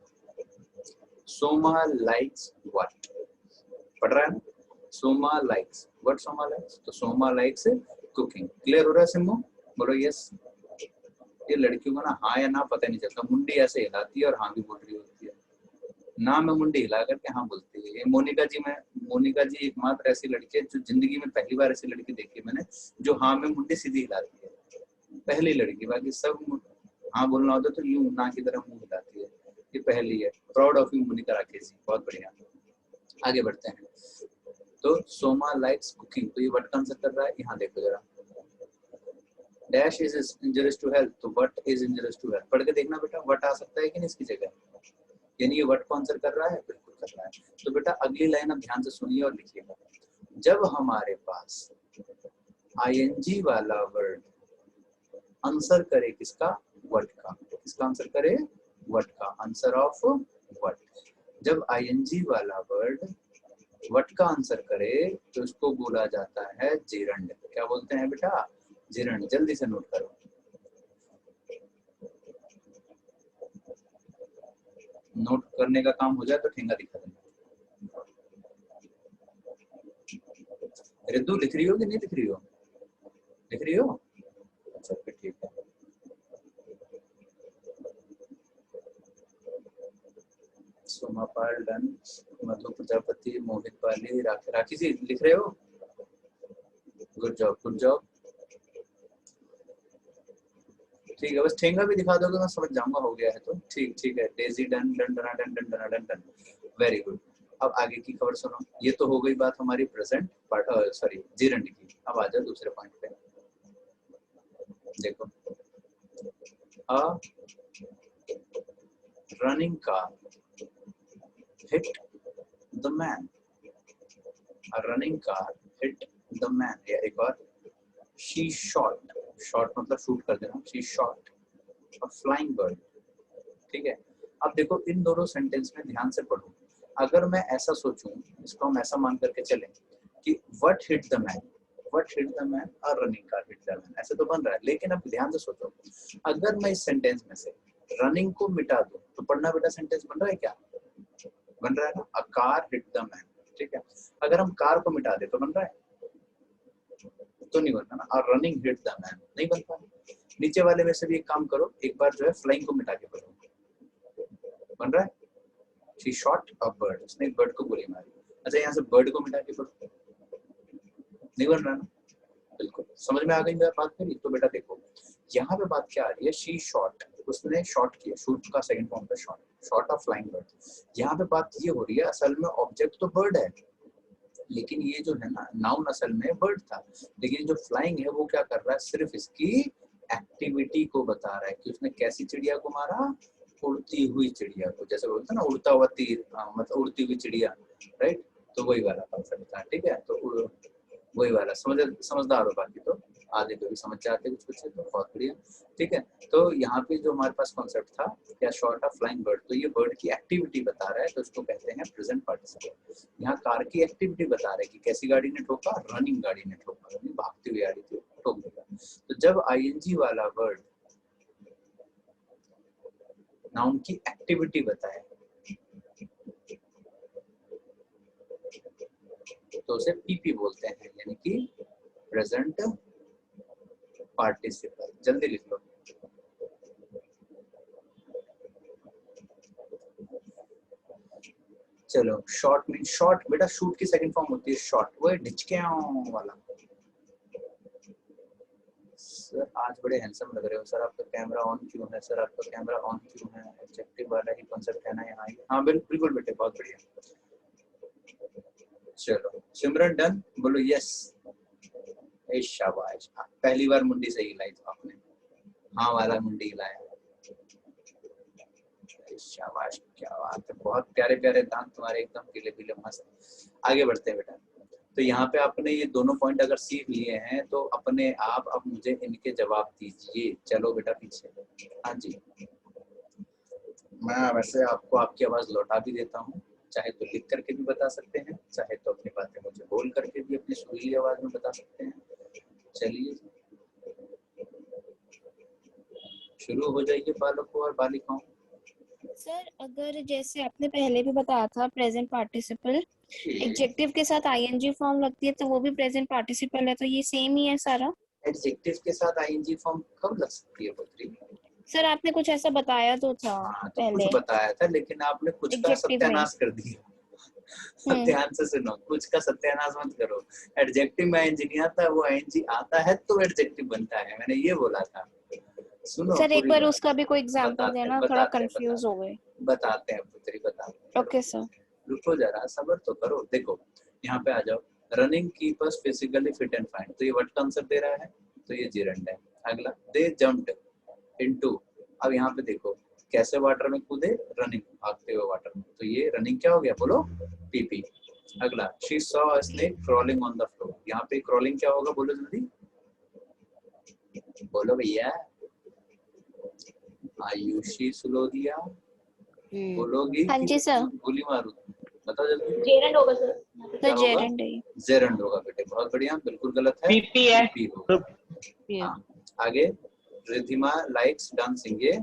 सोमा लाइक्स व्हाट, पढ़ रहा है ना, Soma likes what, Soma likes, तो सोमा लाइक्स कुकिंग। क्लियर हो रहा है सिम्बो, बोलो यस। ये लड़कियों को ना हाँ या ना पता नहीं चलता, मुंडी ऐसे हिलाती है और हाँ भी बोल रही होती है, ना में मुंडी हिला करके हाँ बोलती है। ये मोनिका जी एकमात्र ऐसी लड़की है जो जिंदगी में पहली बार ऐसी लड़की देखी है मैंने जो हाँ में मुंडी सीधी हिलाती है, पहली लड़की, बाकी सब हाँ बोलना होता तो यूं ना की तरह मुंह हिलाती है, ये पहली है। Proud of you Monika Rakesh ji, बहुत बढ़िया। आगे बढ़ते हैं, तो सोमा लाइक्स कुकिंग, तो ये व्हाट का आंसर कर रहा है, यहाँ देखो जरा, डैश इज इंजurious टू हेल्थ, तो व्हाट इज इंजurious टू हेल्थ, पढ़ के देखना बेटा व्हाट आ सकता है कि नहीं इसकी जगह, यानी ये व्हाट को आंसर कर रहा है, बिल्कुल कर रहा है। तो बेटा अगली लाइन अब ध्यान से सुनिए और लिखिएगा, जब हमारे पास आईएनजी वाला वर्ड आंसर करे किसका, व्हाट का, किसका आंसर करे, व्हाट का, आंसर ऑफ व्हाट। जब आईएनजी वाला वर्ड व्हाट का आंसर करे तो उसको बोला जाता है जेरंड। क्या बोलते हैं बेटा, जेरंड। जल्दी से नोट करो, नोट करने का काम हो जाए तो ठेंगा दिखा देना। रिद्धू लिख रही हो कि नहीं लिख रही हो, लिख रही हो, अच्छा फिर ठीक है। सोमा पाल डन, मधु प्रजापति, मोहित पाली, राखी जी लिख रहे हो, गुड जॉब गुड जॉब। ठीक है, बस ठेंगा भी दिखा दोगे मैं समझ जाऊंगा हो गया है तो। ठीक ठीक है, Daisy done done done done done done done done, very good. अब आगे की खबर सुनो, ये तो हो गई बात हमारी प्रेजेंट पार्ट, सॉरी जीरंड की। अब आ जाओ दूसरे पॉइंट पे, देखो अ running car hit the man, a running car hit the man, या एक और, शी शॉट, शॉट मतलब शूट कर देना, she shot a flying bird. ठीक है, अब देखो इन दोनों सेंटेंस में ध्यान से पढ़ो, अगर मैं ऐसा सोचूं, इसको हम ऐसा मान करके चलें कि what hit the man, what hit the man, a running car hit the man, ऐसे तो बन रहा है। लेकिन अब ध्यान से सोचो, अगर मैं इस सेंटेंस में से रनिंग को मिटा दूं तो पढ़ना बेटा सेंटेंस बन रहा है क्या, बन रहा है ना, a car hit the man. ठीक है, अगर हम कार को मिटा दे तो बन रहा है, तो नहीं बनता ना, और रनिंग हिट द मैन नहीं बनता। नीचे वाले में से भी एक काम करो, एक बार जो है फ्लाइंग को मिटा के पढ़ो, बन रहा है, शी शॉट अ बर्ड, उसने एक बर्ड को गोली मारी। अच्छा यहाँ से बर्ड को मिटा के पढ़ो, नहीं बन रहा ना, बिल्कुल समझ में आ गई बात मेरी। तो बेटा देखो यहाँ पे बात क्या आ रही है, शी शॉट, उसने शॉट किया, शूट का सेकंड फॉर्म है shot, shot a flying bird. यहाँ पे बात ये हो रही है असल में ऑब्जेक्ट तो बर्ड है, लेकिन ये जो है ना नाउन असल में बर्ड था, लेकिन जो फ्लाइंग है वो क्या कर रहा है, सिर्फ इसकी एक्टिविटी को बता रहा है कि उसने कैसी चिड़िया को मारा, उड़ती हुई चिड़िया को, जैसे बोलते हैं ना उड़ता हुआ तीर, मतलब उड़ती हुई चिड़िया, राइट। तो वही वाला कॉन्सेप्ट था, ठीक है। तो वही वाला समझदार हो, बाकी तो आधे को भी समझ जाते कुछ कुछ, तो बहुत बढ़िया, ठीक है। तो यहाँ पे जो हमारे पास कॉन्सेप्ट था क्या, शॉट ऑफ फ्लाइंग बर्ड, तो ये बर्ड की एक्टिविटी बता रहा है, तो इसको कहते हैं प्रेजेंट पार्टिसिपल। यहाँ कार की एक्टिविटी बता रहा है कि कैसी गाड़ी ने ठोका, रनिंग गाड़ी ने ठोका, भागती हुई गाड़ी थी, ठोक देगा। तो जब आईएनजी वाला वर्ड नाउन की एक्टिविटी बताए तो उसे पीपी बोलते हैं, यानी कि प्रेजेंट पार्टिसिपल। जल्दी लिख लो। चलो शॉर्ट मीन शॉर्ट, बेटा शूट की सेकंड फॉर्म होती है शॉर्ट, वो है ढिचकियां वाला। सर आज बड़े हैंडसम लग रहे हो सर, आपका कैमरा ऑन क्यों है सर, आपका कैमरा ऑन क्यों है, एडजेक्टिव वाला ही कॉन्सेप्ट है ना यहाँ। हाँ बिल्कुल बेटे, बहुत बढ़िया। चलो सिमरन डन, बोलो यस। शाबाश, पहली बार मुंडी सही हिलाई तो आपने, हाँ वाला मुंडी हिलाया, शाबाश, क्या बात है, बहुत प्यारे प्यारे दांत तुम्हारे, एकदम पीले पीले मस्त। आगे बढ़ते हैं बेटा। तो यहाँ पे आपने ये दोनों पॉइंट अगर सीख लिए हैं तो अपने आप अब मुझे इनके जवाब दीजिए। चलो बेटा पीछे, हाँ जी। मैं वैसे आपको आपकी आवाज लौटा भी देता हूँ, चाहे तो लिख करके भी बता सकते हैं, चाहे तो अपनी बातें मुझे बोल करके भी अपनी सुरीली आवाज में बता सकते हैं। चलिए शुरू हो जाइए बालकों और बालिकाओं। सर अगर जैसे आपने पहले भी बताया था प्रेजेंट पार्टिसिपल एडजेक्टिव के साथ आईएनजी फॉर्म लगती है, तो वो भी प्रेजेंट पार्टिसिपल है, तो ये सेम ही है सारा। एडजेक्टिव के साथ आईएनजी फॉर्म कब लग सकती है पुत्री? सर आपने कुछ ऐसा बताया तो था हाँ तो पहले कुछ बताया था, लेकिन आपने कुछ का एडजेक्टिव में। सत्यानाश कर दिया। ध्यान से सुनो, कुछ का सत्यानाश मत करो। एडजेक्टिव में आईएनजी नहीं आता, वो आईएनजी आता है तो एडजेक्टिव बनता है, मैंने ये बोला था। सुनो सर एक पूरी बार बात, उसका भी कोई एग्जांपल देना, थोड़ा कंफ्यूज हो गए। बताते हैं पुत्री, बताते हैं। Okay sir. रुको जरा, सब्र तो करो। देखो यहाँ पे आ जाओ, running keep us physically fit and fine, तो ये व्हाट कांसेप्ट दे रहा है, तो ये जिरंड है। अगला, दे जंप्ड इनटू, अब यहाँ पे देखो कैसे वाटर में कूदे, रनिंग, भागते हुए वाटर में, तो ये रनिंग क्या हो गया, बोलो पीपी। अगला, she saw a snake crawling on the floor, यहाँ पे क्रॉलिंग क्या होगा, बोलो जल्दी बोलो भैया। आयुषी सुलोदिया बोलोगी हाँ कि जी सर। गोली मारू, बताओ जल्दी। जेरेंड होगा सर। क्या होगा, जेरेंड है। जेरंड होगा बेटे, बहुत बढ़िया, बिल्कुल गलत है, पीपी है, पीपी होगा। हाँ आगे, रिधिमा लाइक्स डांसिंग, ये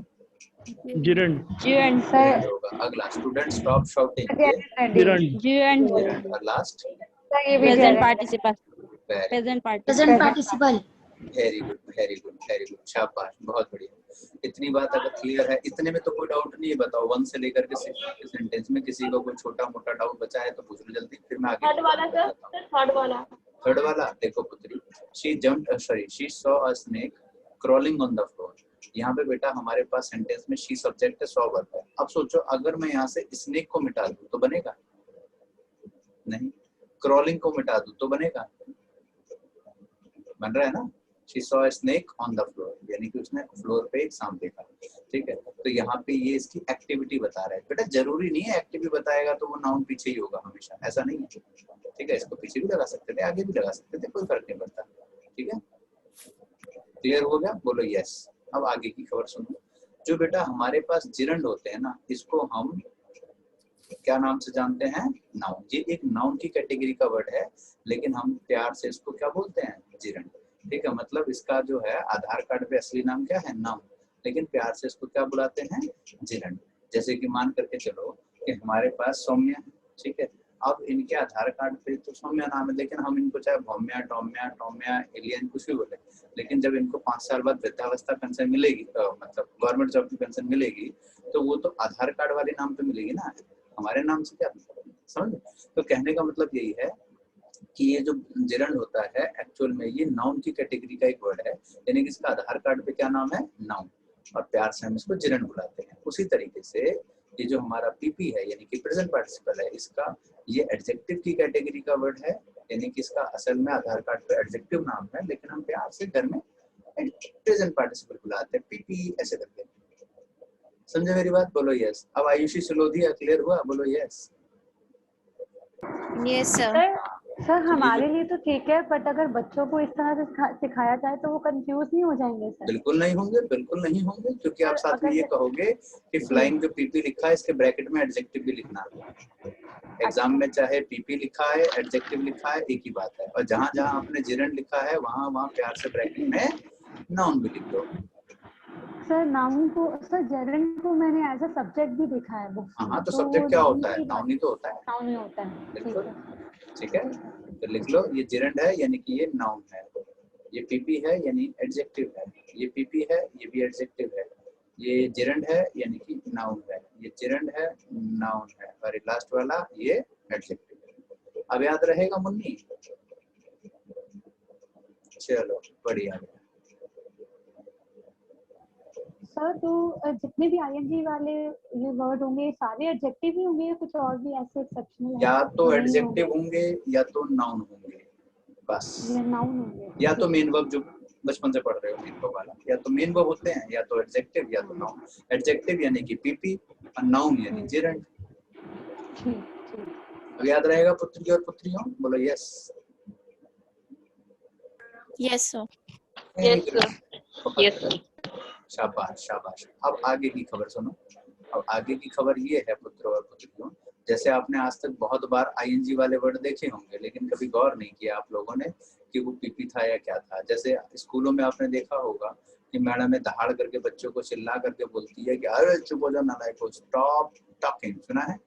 जिरंड जेरंड होगा। अगला, स्टूडेंट स्टॉप शाउटिंग, ये जिरंड जेरंड। और last present participle. Present participle. Very good very good very good, शाबाश, बहुत बढ़िया। इतनी बात अगर क्लियर है, इतने में तो कोई डाउट नहीं है, बताओ 1 से लेकर के 6 के सेंटेंस में किसी को कोई छोटा मोटा डाउट बचा है तो पूछ लो जल्दी, फिर मैं आगे। थर्ड वाला सर, थर्ड वाला देखो पुत्री, she jumped, sorry she saw a snake crawling on the floor. यहाँ पे बेटा हमारे पास सेंटेंस में शी सब्जेक्ट है, सॉ वर्ब है। अब सोचो अगर मैं यहाँ से स्नेक को मिटा दूं तो बनेगा नहीं, क्रॉलिंग को मिटा दूं तो बनेगा, बन रहा है ना। She saw a snake on the floor, यानी कि उसने फ्लोर पे एक सांप देखा, ठीक है। तो यहाँ पे ये इसकी एक्टिविटी बता रहा है। बेटा जरूरी नहीं है एक्टिविटी बताएगा तो वो नाउन पीछे ही होगा हमेशा, ऐसा नहीं है, ठीक है। इसको पीछे भी लगा सकते थे, आगे भी लगा सकते थे, कोई फर्क नहीं पड़ता, ठीक है। क्लियर हो गया, बोलो यस। अब आगे की खबर सुनो। जो बेटा हमारे पास जिरंड होते हैं ना, इसको हम क्या नाम से जानते हैं, नाउन। ये एक नाउन की कैटेगरी का वर्ड है, लेकिन हम प्यार से इसको क्या बोलते हैं, जिरंड, ठीक है। मतलब इसका जो है आधार कार्ड पे असली नाम क्या है, नाउन, लेकिन प्यार से इसको क्या बुलाते हैं, जिरंड। जैसे कि मान करके चलो कि हमारे पास सौम्या है, ठीक है। अब इनके आधार कार्ड पे तो सौम्या नाम है, लेकिन हम इनको चाहे भौम्या, टोम्या, टोम्या, एलियन कुछ भी बोले, लेकिन जब इनको 5 साल बाद वृद्धावस्था पेंशन मिलेगी, मतलब गवर्नमेंट जॉब की पेंशन मिलेगी, तो वो तो आधार कार्ड वाले नाम पे मिलेगी ना, हमारे नाम से क्या मतलब, समझ। तो कहने का मतलब यही है कि ये जो जिरंड होता है एक्चुअल में ये नाउन की कैटेगरी का एक वर्ड है, यानी कि इसका आधार कार्ड पे क्या नाम है, नाउन, और प्यार से हम इसको जिरंड बुलाते हैं। उसी तरीके से ये जो हमारा पीपी है यानी कि प्रेजेंट पार्टिसिपल है, इसका ये एडजेक्टिव की कैटेगरी का वर्ड है, यानी कि इसका असल में आधार कार्ड पे एडजेक्टिव नाम है, लेकिन हम प्यार से घर में प्रेजेंट पार्टिसिपल बुलाते हैं, पीपी ऐसे करके। समझे मेरी बात? बोलो यस। अब आयुषी सिलोदिया क्लियर हुआ? बोलो यस। Yes sir. सर हमारे लिए तो ठीक है, बट अगर बच्चों को इस तरह से सिखाया जाए तो वो कंफ्यूज नहीं हो जाएंगे सर? बिल्कुल नहीं होंगे, बिल्कुल नहीं होंगे, क्योंकि आप साथ में अगर ये कहोगे कि फ्लाइंग जो पीपी लिखा है इसके ब्रैकेट में एडजेक्टिव भी लिखना है। एग्जाम में चाहे पीपी लिखा है एडजेक्टिव लिखा है एक ही बात है, और जहां जहां आपने जिरंड लिखा है वहां वहां प्यार से ब्रैकेट में नाउन भी लिख दो। सर नाउन को, सर जेरेंड को मैंने एज अ सब्जेक्ट भी देखा है बुक्स में। हाँ, तो सब्जेक्ट क्या होता है? नाउन ही तो होता है। नाउन ही होता है, ठीक बिल्कुल, है। ठीक है, तो लिख लो ये जिरंड है यानी कि ये नाउन है, ये पीपी है यानी एडजेक्टिव है, ये पीपी है ये भी एडजेक्टिव है, ये जिरंड है यानी कि नाउन है, ये जिरंड है नाउन है, और ये लास्ट वाला ये एडजेक्टिव है। अब याद रहेगा मुन्नी? चलो बढ़िया। सर तो जितने भी आईएनजी वाले ये वर्ड होंगे सारे एडजेक्टिव ही होंगे या कुछ और भी ऐसे एक्सेप्शनल है? या तो एडजेक्टिव होंगे या तो नाउन होंगे, बस। ये नाउन होंगे या तो मेन वर्ब जो बचपन से पढ़ रहे हो मेन वर्ब वाला, या तो मेन वर्ब होते हैं या तो एडजेक्टिव या तो नाउन। एडजेक्टिव यानी कि पीपी और नाउन यानी जिरंड। अब याद रहेगा पुत्री और पुत्रियों? बोलो yes. Yes sir. Yes sir. Yes sir. शाबाश शाबाश। अब आगे की खबर सुनो। अब आगे की खबर ये है पुत्र और पुत्रियों, जैसे आपने आज तक बहुत बार आईएनजी वाले वर्ड देखे होंगे, लेकिन कभी गौर नहीं किया आप लोगों ने कि वो पीपी था या क्या था। जैसे स्कूलों में आपने देखा होगा कि मैडम में दहाड़ करके बच्चों को चिल्ला करके बोलती है कि अरे चुप हो जाओ नालायक, स्टॉप टॉकिंग। सुना है?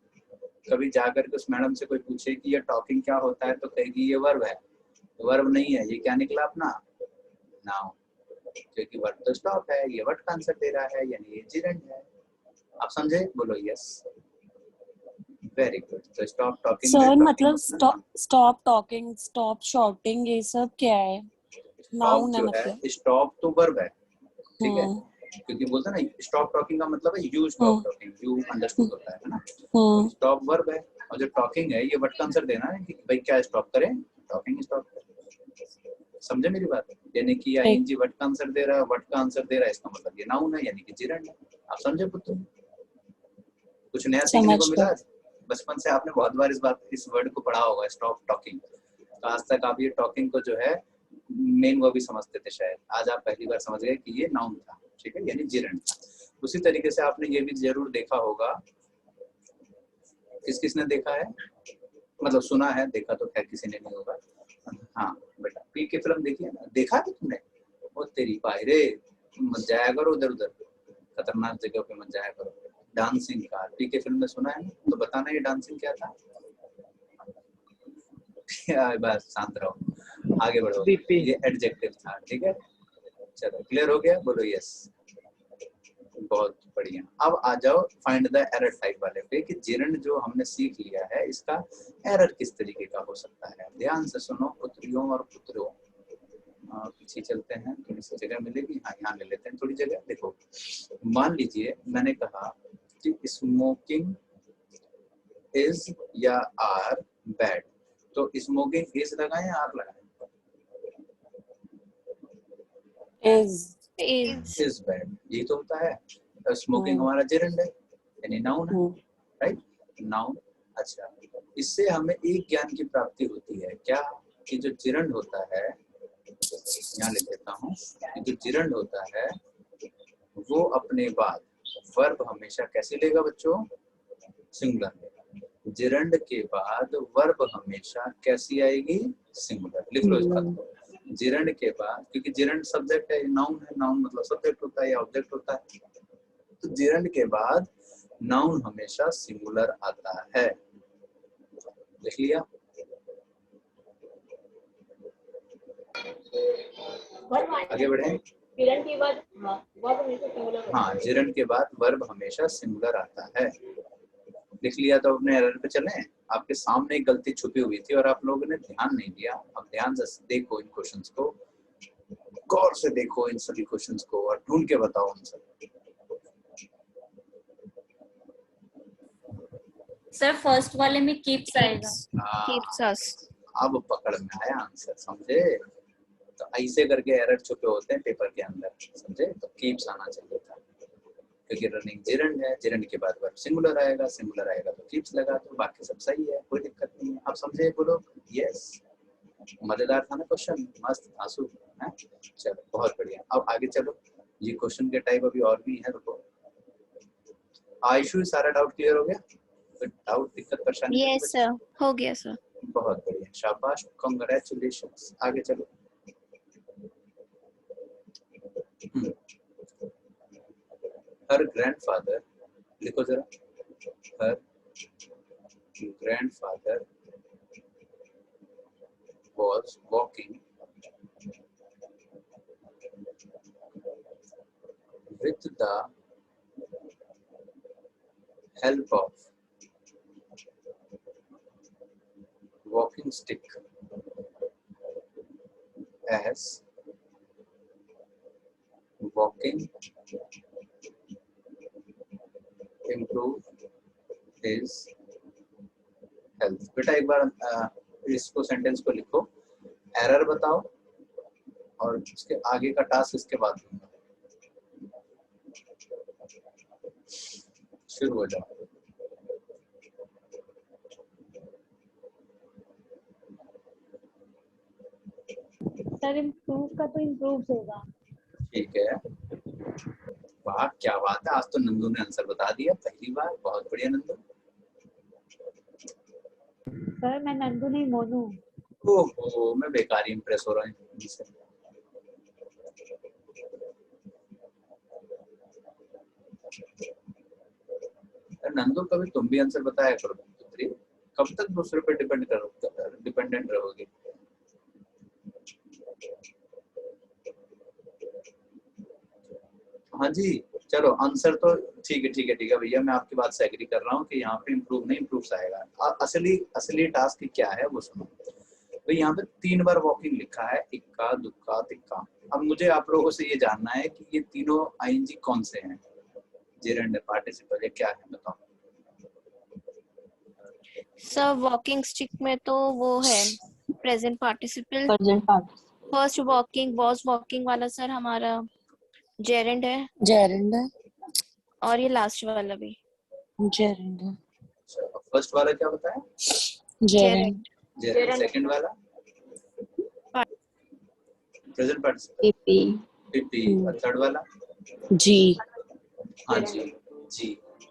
कभी जाकर के उस मैडम से कोई पूछे कि ये टॉकिंग क्या होता है तो कहेगी ये वर्ब है। वर्ब नहीं है, ये क्या निकला अपना? नाउन, क्योंकि वर्ब तो स्टॉप है, ये वर्ड का आंसर दे रहा है यानी ये जिरंड है। आप समझे? बोलो यस। Very good. तो स्टॉप टॉकिंग सर मतलब स्टॉप टॉकिंग, स्टॉप शॉटिंग, ये सब क्या है? नाउन है मतलब? स्टॉप तो वर्ब है, ठीक है, क्योंकि बोलते हैं ना स्टॉप टॉकिंग का मतलब है you stop talking, you understood होता है ना। स्टॉप वर्ब है और जो टॉकिंग है ये वर्ड का आंसर देना है कि भाई क्या स्टॉप करें, टॉकिंग स्टॉप करें। समझे मेरी बात? यानी कि आईएनजी वर्ड का आंसर दे रहा है, वर्ड का आंसर दे रहा है, इसका मतलब ये नाउन है यानी कि जिरंड है। आप समझे पुत्र? कुछ नया सीखने को मिला? बचपन से आपने बहुत बार इस वर्ड को पढ़ा होगा, स्टॉप टॉकिंग। तो आज तक आप ये टॉकिंग को जो है मेन वो भी समझते थे, शायद आज आप पहली बार समझ गए कि ये नाउन था, ठीक है, यानी जिरंड था। उसी तरीके से आपने ये भी जरूर देखा होगा, किसने देखा है, मतलब सुना है, देखा तो खैर किसी ने नहीं होगा। हाँ बेटा, पी की फिल्म देखी है ना? देखा है तुमने? वो तेरी पायरे, मत जाया करो उधर उधर, खतरनाक जगह पे मत जाया करो। डांसिंग का पी के फिल्म में सुना है ना? तो बताना ये डांसिंग क्या था? बस शांत रहो, आगे बढ़ो। ये एडजेक्टिव था, ठीक है। चलो क्लियर हो गया? बोलो यस। बहुत बढ़िया। अब आ जाओ फाइंड द एरर टाइप वाले पे, कि जिरंड जो हमने सीख लिया है इसका एरर किस तरीके का हो सकता है। ध्यान से सुनो पुत्रियों और पुत्रों। पीछे चलते हैं, थोड़ी सी जगह मिलेगी। हाँ, यहाँ ले लेते हैं थोड़ी जगह। देखो, मान लीजिए मैंने कहा कि स्मोकिंग इज या आर बैड, तो स्मोकिंग इज लगाएं या आर लगाएं? इज बैड, ये तो होता है। स्मोकिंग हमारा जिरंड है यानी नाउन है, राइट, नाउन। अच्छा, इससे हमें एक ज्ञान की प्राप्ति होती है क्या, कि जो जिरंड होता है, यहाँ लिख देता हूँ, जो जिरंड होता है वो अपने बाद वर्ब हमेशा कैसे लेगा बच्चों? सिंगुलर लेगा। जिरंड के बाद वर्ब हमेशा कैसी आएगी? सिंगुलर। लिख लो इस बात को। जिरंड के बाद, क्योंकि जिरंड सब्जेक्ट है, नाउन है, नाउन मतलब सब्जेक्ट होता है या ऑब्जेक्ट होता है, तो जिरंड के बाद नाउन हमेशा सिंगुलर आता है। लिख लिया? आगे बढ़े। जिरंड के बाद वर्ब हमेशा सिंगुलर। हाँ, जिरंड के बाद वर्ब हमेशा सिंगुलर आता है। लिख लिया तो अपने एरर पे चले। आपके सामने एक गलती छुपी हुई थी और आप लोगों ने ध्यान नहीं दिया। अब ध्यान से देखो इन क्वेश्चंस को, गौर से देखो इन सभी क्वेश्चंस को और ढूंढ के बताओ आंसर। सर फर्स्ट वाले में कीप्स आएगा। keeps us. अब पकड़ में आया आंसर, समझे? तो ऐसे करके एरर छुपे होते हैं पेपर के अंदर, समझे? तो कीप्स आना चाहिए था क्योंकि रनिंग जिरंड है, जिरंड के बाद वर्ब सिंगुलर आएगा, सिंगुलर आएगा तो कीप्स लगा दो, बाकी सब सही है, कोई दिक्कत नहीं है। आप समझे? बोलो यस। मजेदार था ना क्वेश्चन, मस्त आंसू है। चलो बहुत बढ़िया, अब आगे चलो। ये क्वेश्चन के टाइप अभी और भी है, रुको। आयुषु सारा डाउट क्लियर हो गया? कोई डाउट दिक्कत परेशानी? Yes sir, हो गया सर। बहुत बढ़िया, शाबाश, कांग्रेचुलेशंस। आगे चलो। हर ग्रैंडफादर, लिखो जरा। हर grandfather was walking with the help of walking stick as walking improved his health। बेटा एक बार इसको सेंटेंस को लिखो, एरर बताओ और उसके आगे का टास्क इसके बाद दूंगा। शुरू हो जाओ। सर इम्प्रूव का तो इम्प्रूव होगा। ठीक है, वाह क्या बात है, आज तो नंदू ने आंसर बता दिया पहली बार। बहुत बढ़िया नंदू। सर मैं नंदू नहीं मोनू। ओहो, मैं बेकार ही इंप्रेस हो रहा हूँ इनसे। नंदू कभी तुम भी आंसर बताया करो। कब तक दूसरे पे डिपेंडेंट रहोगे? हाँ जी चलो, आंसर तो ठीक है भैया, मैं आपकी बात से एग्री कर रहा हूँ कि यहाँ पे इम्प्रूव नहीं इम्प्रूव आएगा। असली टास्क क्या है वो सुनो। तो यहाँ पे 3 बार वॉकिंग लिखा है, इक्का दुक्का तिक्का। अब मुझे आप लोगों से ये जानना है कि ये तीनों आईएनजी कौन से हैं? जेरेंड, पार्टिसिपल, क्या है बताओ। सर वॉकिंग स्टिक में तो वो है present participle. Present participle. First walking was walking वाला सर हमारा जेरेंड है, जेरेंड है। और ये लास्ट वाला भी जेरेंड है। फर्स्ट वाला क्या बताया? जेरेंड। जेरेंड। सेकंड वाला प्रेजेंट पार्टिसिपल पीपी। पीपी। और थर्ड वाला जी। हाँ जी।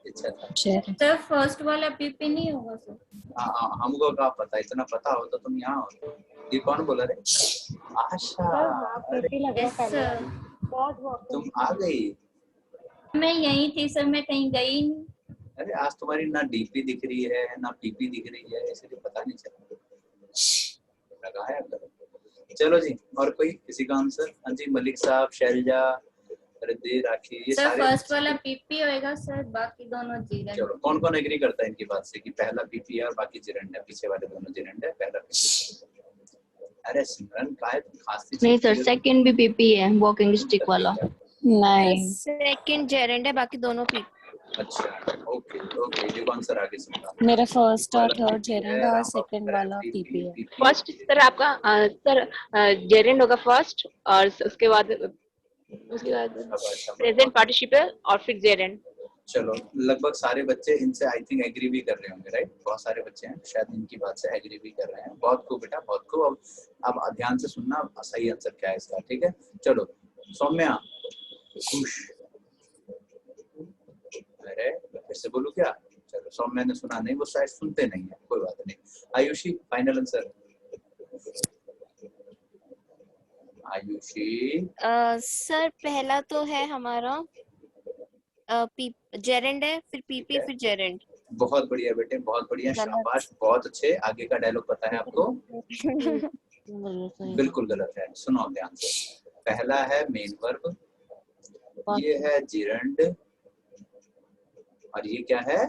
अच्छा था। जेरेंड। सर फर्स्ट वाला पीपी नहीं होगा सर? हाँ हमको क्या पता, इतना पता हो तो तुम यहाँ हो। ये कौन बोला रे? आशा। अरे यस सर। बहुत वॉकिंग। तुम आ गई। मैं यहीं थी सर, मैं कहीं गई नहीं। अरे आज तुम्हारी ना डीपी दिख रही है ना पीपी दिख रही है, इसलिए पता नहीं चला। लगाया करो। चलो जी, और कोई किसी का आंसर? हाँ जी, मलिक साहब, शैलजा, रिद्धि, राखी, ये सर सारे। फर्स्ट वाला पीपी होएगा सर, बाकी दोनों जीरन। चलो कौन कौन एग्री करता है इनकी बात से कि पहला पीपी है और बाकी जिरंड है? पीछे वाले दोनों जिरंड है, पहला पीपी। अरे सिमरन का है खांसी? नहीं सर, सेकंड भी पीपी है, वॉकिंग स्टिक वाला। नहीं। सेकंड जेरेंड है, बाकी दोनों पी। अच्छा ओके, ये कौन सा आगे सुनना? मेरा फर्स्ट और थर्ड जेरेंड और सेकंड वाला पीपी है। फर्स्ट सर आपका सर जेरेंड होगा फर्स्ट, और उसके बाद प्रेजेंट पार्टिसिपल और फिर जेरेंड। चलो लगभग सारे बच्चे इनसे आई थिंक एग्री भी कर रहे होंगे, राइट? बहुत सारे बच्चे हैं शायद इनकी बात से एग्री भी कर रहे हैं। बहुत खूब बेटा, बहुत खूब। अब ध्यान से सुनना, सही आंसर क्या है इसका, ठीक है? चलो सौम्या, खुश। अरे फिर से बोलूं क्या? चलो सौम्या ने सुना नहीं, वो शायद सुनते नहीं है, कोई बात नहीं। Ayushi, final answer. Ayushi sir पहला तो है हमारा जेरेंड है, फिर पीपी, फिर जेरेंड। बहुत बढ़िया बेटे, बहुत बढ़िया, गलत। शाबाश, बहुत अच्छे। आगे का डायलॉग पता है आपको? बिल्कुल गलत है, सुनो ध्यान से। पहला है मेन वर्ब, ये है जिरंड, और ये क्या है?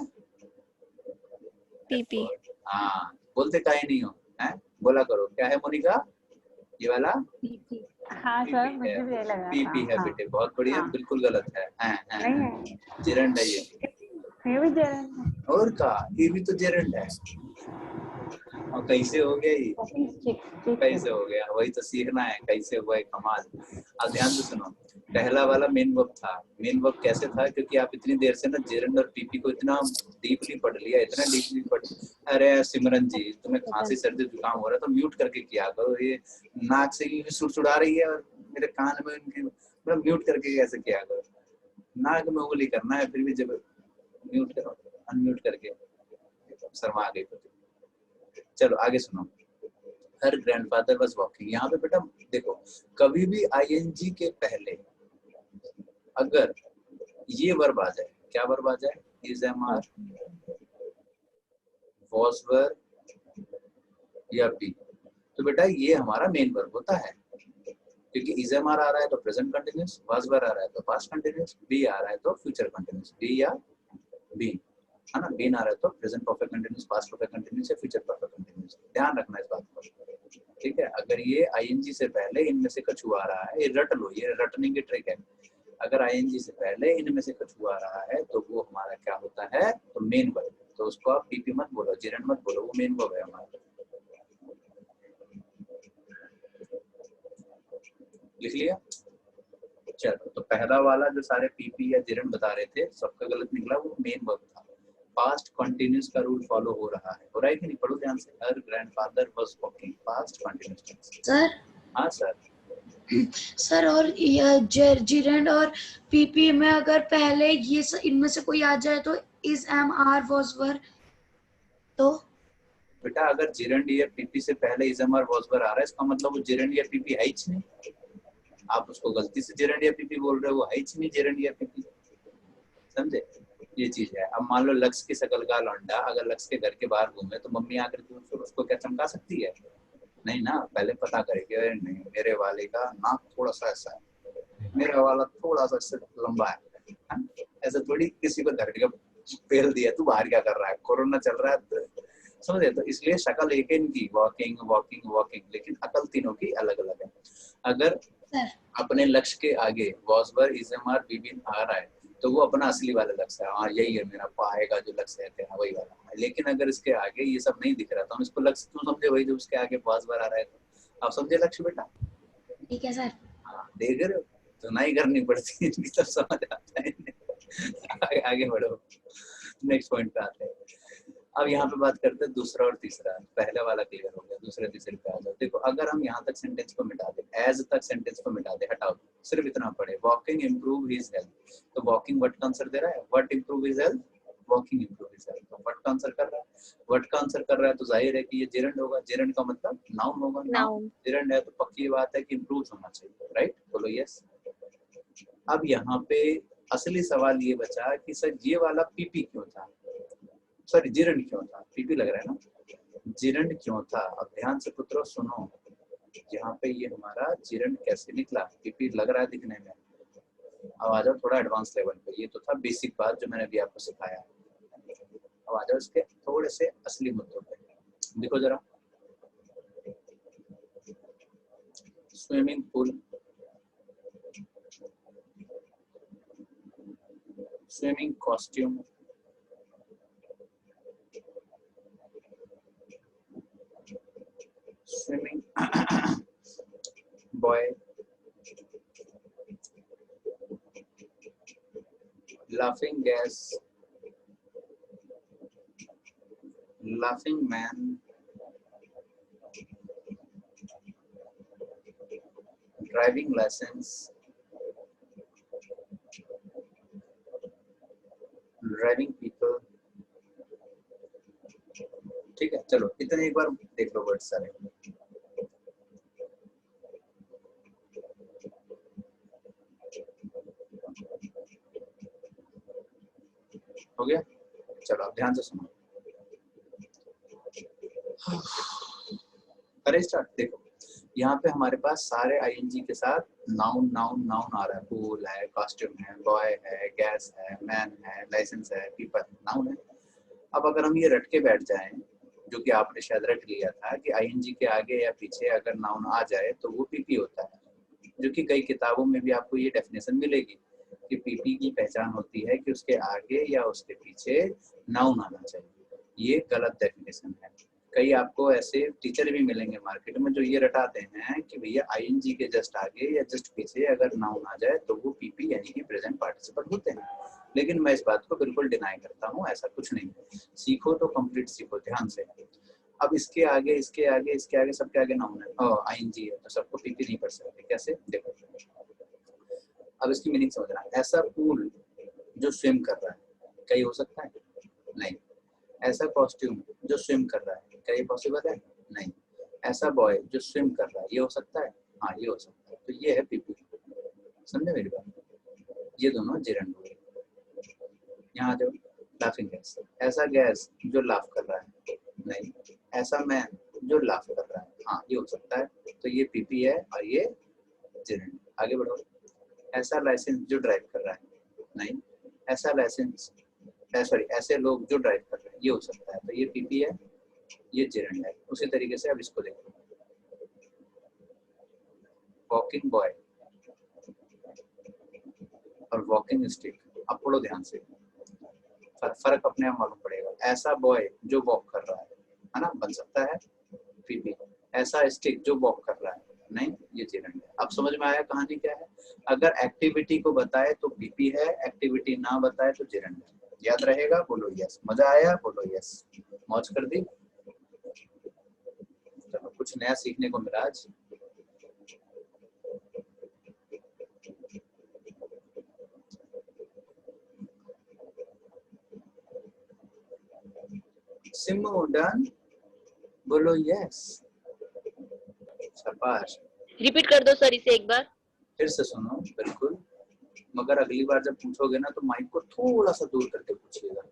PP. हाँ, बोलते काहे नहीं हो, हैं? बोला करो, क्या है मोनिका ये वाला? हाँ सर, मुझे भी यही लगा पीपी है था। बेटे, बहुत बढ़िया, हाँ। बिल्कुल गलत है। नहीं है, जेरंड है ये। ये भी जेरंड है। और का ये भी तो जेरंड है। और कैसे हो गया ये? कैसे हो गया, वही तो सीखना है, कैसे हुआ है कमाल। अब ध्यान से सुनो, पहला वाला मेन वर्ब था। मेन वर्ब कैसे था? क्योंकि आप इतनी देर से ना जेरंड और पीपी को इतना डीपली पढ़ लिया, इतना डीपली पढ़। अरे सिमरन जी, तुम्हें खांसी सर्दी जुकाम हो रहा है तो म्यूट करके किया करो। ये नाक से ही सुड़सुड़ा रही है और मेरे कान में उनके, मतलब म्यूट करके कैसे किया करो। नाक में उंगली करना है, फिर भी जब म्यूट करो, अनम्यूट करके शर्मा आ गई। चलो आगे सुनो। हर ग्रैंडफादर वाज वॉकिंग। यहाँ पे बेटा देखो, कभी भी आईएनजी के पहले अगर ये वर्ब आ जाए, क्या वर्ब आ जाए? Is, am, are, was were या बी, तो बेटा ये हमारा मेन वर्ब होता है। क्योंकि इज, एम, आर आ रहा है तो प्रेजेंट कंटिन्यूअस, वॉज वर आ रहा है तो पास्ट कंटिन्यूअस, बी आ रहा है तो फ्यूचर कंटिन्यूअस। बी या बी है ना, बीन आ रहा है तो present perfect continuous, past perfect continuous या फ्यूचर परफेक्ट कंटिन्यूअस। ध्यान रखना इस बात को, ठीक है। अगर ये आईएनजी से पहले इनमें से कछु आ रहा है, ये रट लो, ये रटने की ट्रिक है। अगर आईएनजी से पहले इनमें से कछु आ रहा है तो वो हमारा क्या होता है? तो मेन वर्ब। तो उसको आप पीपी मत बोलो, जेरंड मत बोलो, वो मेन वर्ब है हमारा। लिख लिया? चलो, तो पहला वाला जो सारे पीपी या जेरंड बता रहे थे, सबका गलत निकला, वो मेन वर्ब था। पास्ट कंटिन्यूअस का रूल फॉलो हो रहा है, हो रहा है कि नहीं? पढ़ो ध्यान से। Her grandfather was walking, past continuous. Sir हाँ सर। सर और जिरेंड और पीपी में अगर पहले ये इनमें से कोई आ जाए तो is, am, are, was were, तो बेटा अगर जिरंड या पीपी से पहले is, am, are, was were आ रहा है, इसका मतलब वो जिरंड या पीपी है ही नहीं। आप उसको गलती से जिरंड या पीपी बोल रहे हो, वो है ही नहीं जिरंड या पीपी। समझे? ये चीज है। अब मान लो लक्ष्य की शकल का लौंडा अगर लक्ष्य के घर के बाहर घूमे तो मम्मी आकर के उसको क्या चमका सकती है? नहीं ना, पहले पता करेगी। नहीं, मेरे वाले का नाक थोड़ा सा ऐसा है, मेरा वाला थोड़ा सा इससे लंबा है। ऐसे थोड़ी किसी को धरने का पेल दिया, तू बाहर क्या कर रहा है, कोरोना चल रहा है, समझे? तो इसलिए शक्ल एक है इनकी, वॉकिंग वॉकिंग वॉकिंग, लेकिन अकल तीनों की अलग अलग है। अगर अपने लक्ष्य के आगे was were, is, am, are, बीबी आ रहा है तो वो अपना असली वाला लक्ष्य है। हाँ यही है मेरा, पाएगा जो लक्ष्य है तेरा, वही वाला है। लेकिन अगर इसके आगे ये सब नहीं दिख रहा तो हम इसको लक्ष्य क्यों समझे? वही जो उसके आगे वॉज वर आ रहा है, तो आप समझे लक्ष्य बेटा? ठीक है सर। हाँ, देख रहे हो, तो नहीं करनी पड़ती, इनकी सब समझ आता है। आगे बढ़ो, नेक्स्ट पॉइंट पे आते हैं। अब यहाँ पे बात करते हैं दूसरा और तीसरा। पहला वाला क्लियर हो गया, दूसरे तीसरे पे आ जाओ। देखो अगर हम यहाँ तक सेंटेंस को मिटा दे, एज तक सेंटेंस को मिटा दे, हटाओ, सिर्फ इतना पढ़े, वॉकिंग इम्प्रूव हिज हेल्थ। तो वॉकिंग व्हाट का आंसर दे रहा है? What improve his health, walking improve his health. तो व्हाट का आंसर कर रहा है? व्हाट का आंसर कर रहा है तो जाहिर है कि ये जेरंड होगा। जेरंड का मतलब नाउन होगा। नाउन जेरंड है तो पक्की बात है कि इम्प्रूव होना चाहिए, राइट? बोलो यस। अब यहाँ पे असली सवाल ये बचा कि सर ये वाला पीपी क्यों था, सॉरी जिरंड क्यों था? पीपी लग रहा है ना, जिरंड क्यों था? अब ध्यान से पुत्रों सुनो, यहाँ पे ये हमारा जिरंड कैसे निकला? पीपी लग रहा है दिखने में। अब आ जाओ थोड़ा एडवांस लेवल पे, ये तो था बेसिक बात जो मैंने अभी आपको सिखाया। अब आ जाओ इसके थोड़े से असली मुद्दों पे। देखो जरा, swimming pool, swimming costume, swimming boy, laughing gas, laughing man, driving license, driving people। ठीक है, चलो इतने एक बार देख लो वर्ड सारे। हो गया? चलो अब ध्यान से सुनो, करें स्टार्ट। देखो यहाँ पे हमारे पास सारे आईएनजी के साथ नाउन नाउन नाउन आ रहा है। पूल है, कॉस्ट्यूम है, बॉय है, गैस है, मैन है, लाइसेंस है, पीपल, नाउन है। अब अगर हम ये रट के बैठ जाएं, जो कि आपने शायद रट लिया था कि आईएनजी के आगे या पीछे अगर नाउन आ जाए तो वो पीपी होता है, जो कि कई किताबों में भी आपको ये डेफिनेशन मिलेगी कि पीपी की पहचान होती है कि उसके आगे या उसके पीछे नाउन आना चाहिए। ये गलत डेफिनेशन है। कई आपको ऐसे टीचर भी मिलेंगे मार्केट में जो ये रटाते हैं कि भैया आईएनजी के जस्ट आगे या जस्ट पीछे अगर नाउन आ जाए तो वो पीपी यानी कि प्रेजेंट पार्टिसिपल होते हैं। लेकिन मैं इस बात को बिल्कुल डिनाई करता हूँ, ऐसा कुछ नहीं है। सीखो तो कंप्लीट सीखो ध्यान से। अब इसके आगे इसके आगे इसके आगे सबके आगे नाउन है, आईएनजी है, तो सबको पीपी नहीं पढ़ सकते। कैसे? देखो अब इसकी मीनिंग समझना। ऐसा पूल जो स्विम कर रहा है, क्या ये हो सकता है? नहीं। ऐसा कॉस्ट्यूम जो स्विम कर रहा है, क्या ये पॉसिबल है? नहीं। ऐसा बॉय जो स्विम कर रहा है, ये हो सकता है? हाँ ये हो सकता है। तो ये है पीपी। समझे मेरी बात? ये दोनों जिरंड हुए। यहाँ जो लाफिंग गैस, ऐसा गैस जो लाफ कर रहा है, नहीं। ऐसा मैन जो लाफ कर रहा है, हाँ ये हो सकता है। तो ये पीपी है और ये जिरंड। आगे बढ़ो। ऐसा लाइसेंस जो ड्राइव कर रहा है, नहीं। ऐसा लाइसेंस सॉरी ऐसे लोग जो ड्राइव कर रहे हैं, ये हो सकता है। तो ये पीपी है, ये जिरंड है। उसी तरीके से अब इसको देखो। वॉकिंग बॉय और वॉकिंग स्टिक, अब पढ़ो ध्यान से, फर्क अपने आप मालूम पड़ेगा। ऐसा बॉय जो वॉक कर रहा है ना, बन सकता है पीपी। ऐसा स्टिक जो वॉक कर रहा है, नहीं, ये जिरंड है। अब समझ में आया कहानी क्या है? अगर एक्टिविटी को बताए तो पीपी है, एक्टिविटी ना बताए तो जिरंड है। याद रहेगा? बोलो यस। मजा आया? बोलो यस। मौज कर दी? चलो कुछ नया सीखने को मिला आज। सिमो डन? बोलो यस। शाबाश। रिपीट कर दो सर इसे एक बार। फिर से सुनो बिल्कुल, मगर अगली बार जब पूछोगे ना तो माइक को थोड़ा सा दूर करके पूछिएगा।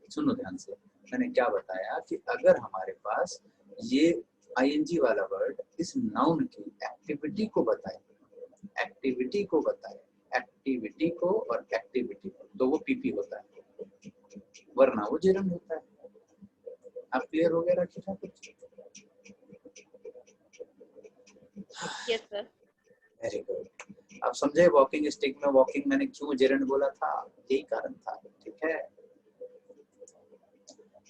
सुनो ध्यान से, मैंने क्या बताया कि अगर हमारे पास ये आईएनजी वाला वर्ड इस नाउन की एक्टिविटी को बताए, एक्टिविटी को बताए, एक्टिविटी को और एक्टिविटी को, तो वो पीपी होता है, वरना वो जिरंड होता है। आप क्लियर हो गया Rakhi Thakur? Yes sir. Very good. आप समझे वॉकिंग स्टिक में वॉकिंग मैंने क्यों जिरंड बोला था? यही कारण था। ठीक है।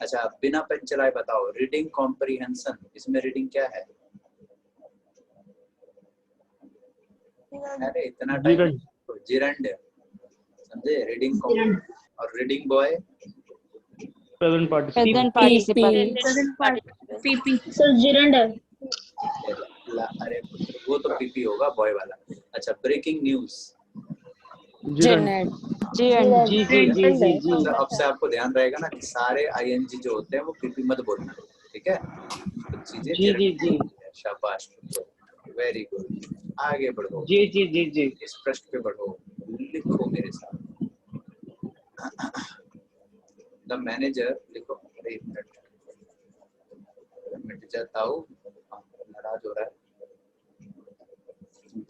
अच्छा बिना पेन चलाए बताओ, रीडिंग कॉम्प्रिहेंशन, इसमें रीडिंग क्या है? अरे इतना टाइम जिरंड, समझे? रीडिंग और reading boy present present participle. Participle. PP sir gerund है। अरे वो तो पीपी होगा बॉय वाला। अच्छा ब्रेकिंग न्यूज, जिरंड। जी जी जी जी जी। तो अब से आपको ध्यान रहेगा ना कि सारे आईएनजी जो होते हैं वो पीपी मत बोलना। ठीक है? कुछ चीजें जी जी जी शाबाश, वेरी गुड। आगे बढ़ो। जी जी जी जी। इस पृष्ठ पे बढ़ो, लिखो मेरे साथ। द मैनेजर लिखो। अरे एक मिनट मिट जाता हूँ, नाराज हो रहा है।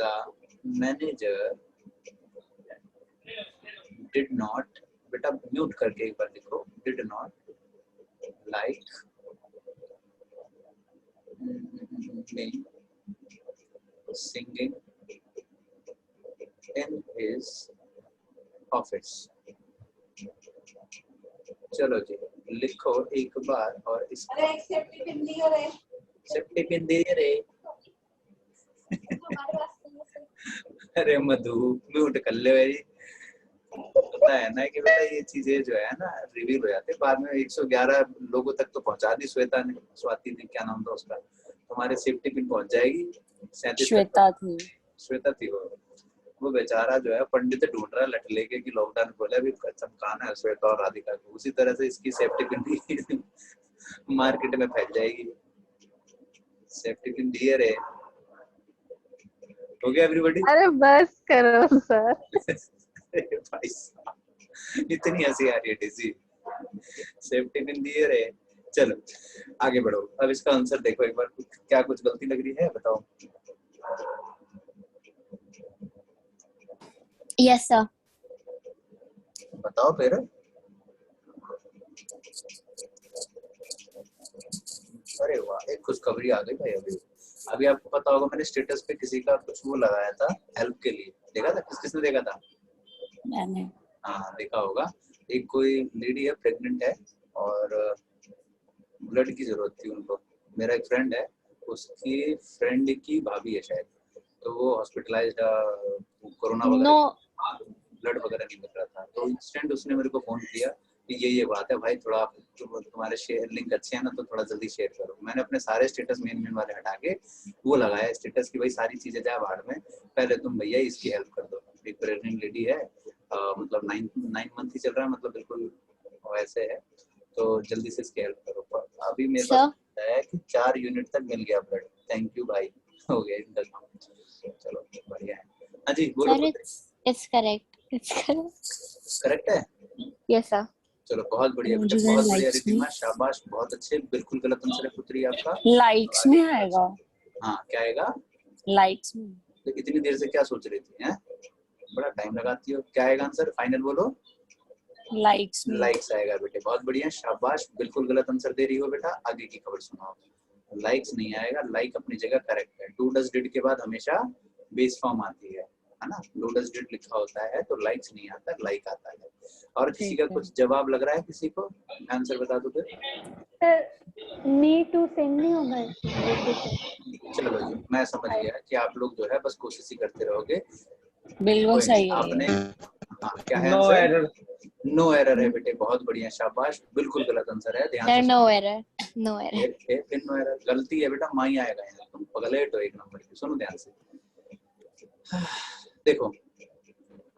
द मैनेजर डिड नॉट, बेटा म्यूट करके एक बार लिखो, did not like me singing in his office। चलो जी लिखो एक बार और इस सेफ्टी पिन दे रे। अरे मधु म्यूट कर ले भाई। पता है ना कि बेटा ये चीजें जो है ना रिवील हो जाती है बाद में। 111 लोगों तक तो पहुंचा दी श्वेता ने, स्वाति ने, क्या नाम था उसका, तुम्हारे सेफ्टी पिन पहुंच जाएगी। 37 श्वेता थी वो बेचारा जो है पंडित ढूंढ रहा है लट लेके कि लॉकडाउन खोला अभी चमकाना है श्वेता और राधिका को। उसी तरह से इसकी सेफ्टी पिन भी मार्केट में फैल जाएगी। सेफ्टी पिन दिए रे। हो गया एवरीबॉडी? अरे बस करो सर। भाई साहब इतनी हंसी आ रही है डिजी। सेफ्टी पिन दिए रे। चलो आगे बढ़ो। अब इसका आंसर देखो एक बार, क्या कुछ गलती लग रही है? बताओ। Yes sir. बताओ फिर। अरे वाह, एक खुशखबरी आ गई भाई। अभी अभी आपको पता होगा मैंने स्टेटस पे किसी का कुछ वो लगाया था हेल्प के लिए, देखा था? किसने देखा था? मैंने। हाँ देखा होगा। एक कोई लेडी है, प्रेग्नेंट है और ब्लड की जरूरत थी उनको। मेरा एक फ्रेंड है, उसकी फ्रेंड की भाभी है शायद, तो वो हॉस्पिटलाइज्ड, कोरोना वगैरह, ब्लड वगैरह नहीं मिल रहा था। तो इंस्टेंट उसने मेरे को फोन किया कि ये बात है भाई, थोड़ा तुम्हारे शेयर लिंक अच्छे हैं ना, तो थोड़ा जल्दी शेयर करो। मैंने अपने सारे स्टेटस मेन वाले हटा के वो लगाया स्टेटस की, भाई सारी चीजें जाए बाढ़ में, पहले तुम भैया इसकी हेल्प कर दो। एक प्रेग्नेंट लेडी है, मतलब 9 मंथ ही चल रहा है, मतलब बिल्कुल वैसे है, तो जल्दी से इसकी हेल्प करो। अभी मेरे पास है कि 4 यूनिट तक मिल गया ब्लड। थैंक यू भाई, हो गया इनका काम। चलो बढ़िया है। हाँ जी बोलो। It's correct. It's करेक्ट है? Yes sir. चलो बहुत बढ़िया बेटा, बहुत बढ़िया रितिमा, शाबाश, बहुत अच्छे। बिल्कुल गलत आंसर है पुत्री आपका। लाइक्स में आएगा। हाँ क्या आएगा? लाइक्स में। तो इतनी देर से क्या सोच रही थी हैं? बड़ा टाइम लगाती हो। क्या आएगा आंसर? फाइनल बोलो। लाइक्स में। लाइक्स आएगा बेटे, बहुत बढ़िया, शाबाश। बिल्कुल गलत आंसर दे रही हो बेटा। आगे की खबर सुनाओ। लाइक्स नहीं आएगा, लाइक अपनी जगह करेक्ट है। डू डज डिड के बाद हमेशा बेस फॉर्म आती है ना? डू डज डिड लिखा होता है तो लाइक्स नहीं आता, लाइक आता है। और किसी का कुछ जवाब लग रहा है? किसी को आंसर बता दो फिर। मी टू सेंड नहीं होगा। चलो जी, मैं समझ गया कि आप लोग जो है बस कोशिश ही करते रहोगे। बिल्कुल सही है आपने हाँ क्या है no answer? Error. No error है बेटे, बहुत बढ़िया, शाबाश। बिल्कुल गलत आंसर है, ध्यान से। No error. No error. फिर नो एरर गलती है बेटा, माई आएगा यहाँ। तुम पगलेट हो एक नंबर की। सुनो ध्यान से, देखो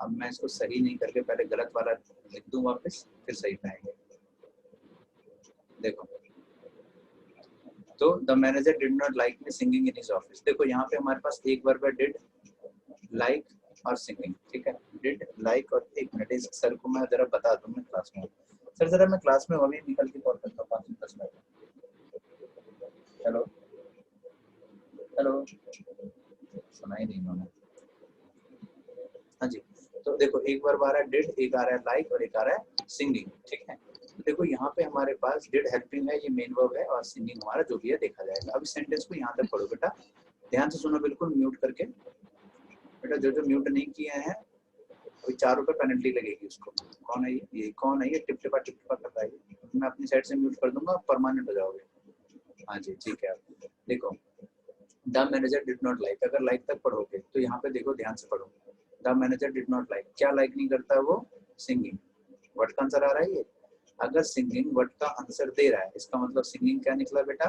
अब मैं इसको सही नहीं करके पहले गलत वाला लिख दूं वापस, फिर सही पाएंगे। देखो, तो the manager did not like me singing in his office. देखो यहाँ पे हमारे पास एक वर्ब है डिड, लाइक और सिंगिंग, ठीक है? डिड, लाइक और एक मिनट इस सर को मैं जरा बता दूं, मैं क्लास में सर, जरा मैं क्लास में अभी निकल के कॉल करता हूँ 5-10 मिनट। हेलो हेलो, सुनाई नहीं उन्होंने। हाँ जी, तो देखो एक वर्ब आ रहा है डिड, एक आ रहा है लाइक और एक आ रहा है सिंगिंग, ठीक है? तो देखो यहाँ पे हमारे पास डिड हेल्पिंग है, ये मेन वर्ब है, और सिंगिंग हमारा जो भी है देखा जाएगा। अब सेंटेंस को यहाँ तक पढ़ो बेटा, ध्यान से सुनो, बिल्कुल म्यूट करके। बेटा जो म्यूट नहीं किए हैं कोई 4 रुपए पेनल्टी लगेगी उसको। कौन है ये कौन है ये टिप टिपा कर रहा है? मैं अपनी साइड से म्यूट कर दूंगा, परमानेंट हो जाओगे। हाँ जी ठीक है। देखो the manager did not like, अगर लाइक तक पढ़ोगे तो यहाँ पे देखो ध्यान से पढ़ो। The manager did not like, क्या लाइक नहीं करता है वो? सिंगिंग। वर्ड का आंसर आ रहा है ये। अगर सिंगिंग वर्ड का आंसर दे रहा है, इसका मतलब सिंगिंग क्या निकला बेटा?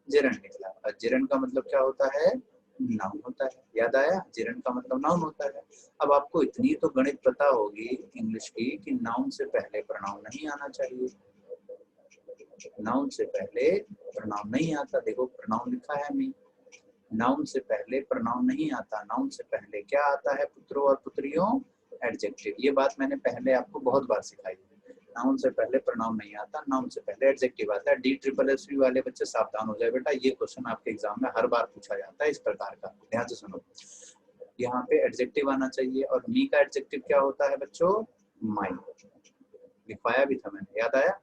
जेरंड निकला। और जेरंड का मतलब क्या होता है? नाउन होता है। याद आया? जेरंड का मतलब नाउन होता है। अब आपको इतनी तो गणित पता होगी इंग्लिश की कि नाउन से पहले प्रोनाउन नहीं आना चाहिए। नाउन से पहले प्रोनाउन नहीं आता। देखो प्रोनाउन लिखा है मी, नाउन से पहले प्रोनाउन नहीं आता। नाउन से पहले क्या आता है पुत्रों और पुत्रियों? एडजेक्टिव। ये बात मैंने पहले आपको बहुत बार सिखाई है। नाउन से पहले प्रोनाउन नहीं आता, नाउन से पहले एडजेक्टिव आता है। DSSS वाले बच्चे सावधान हो जाए बेटा, ये क्वेश्चन आपके एग्जाम में हर बार पूछा जाता है इस प्रकार का। ध्यान से सुनो, यहाँ पे एडजेक्टिव आना चाहिए। और मी का एडजेक्टिव क्या होता है बच्चों? माई। लिखवाया भी था मैंने, याद आया?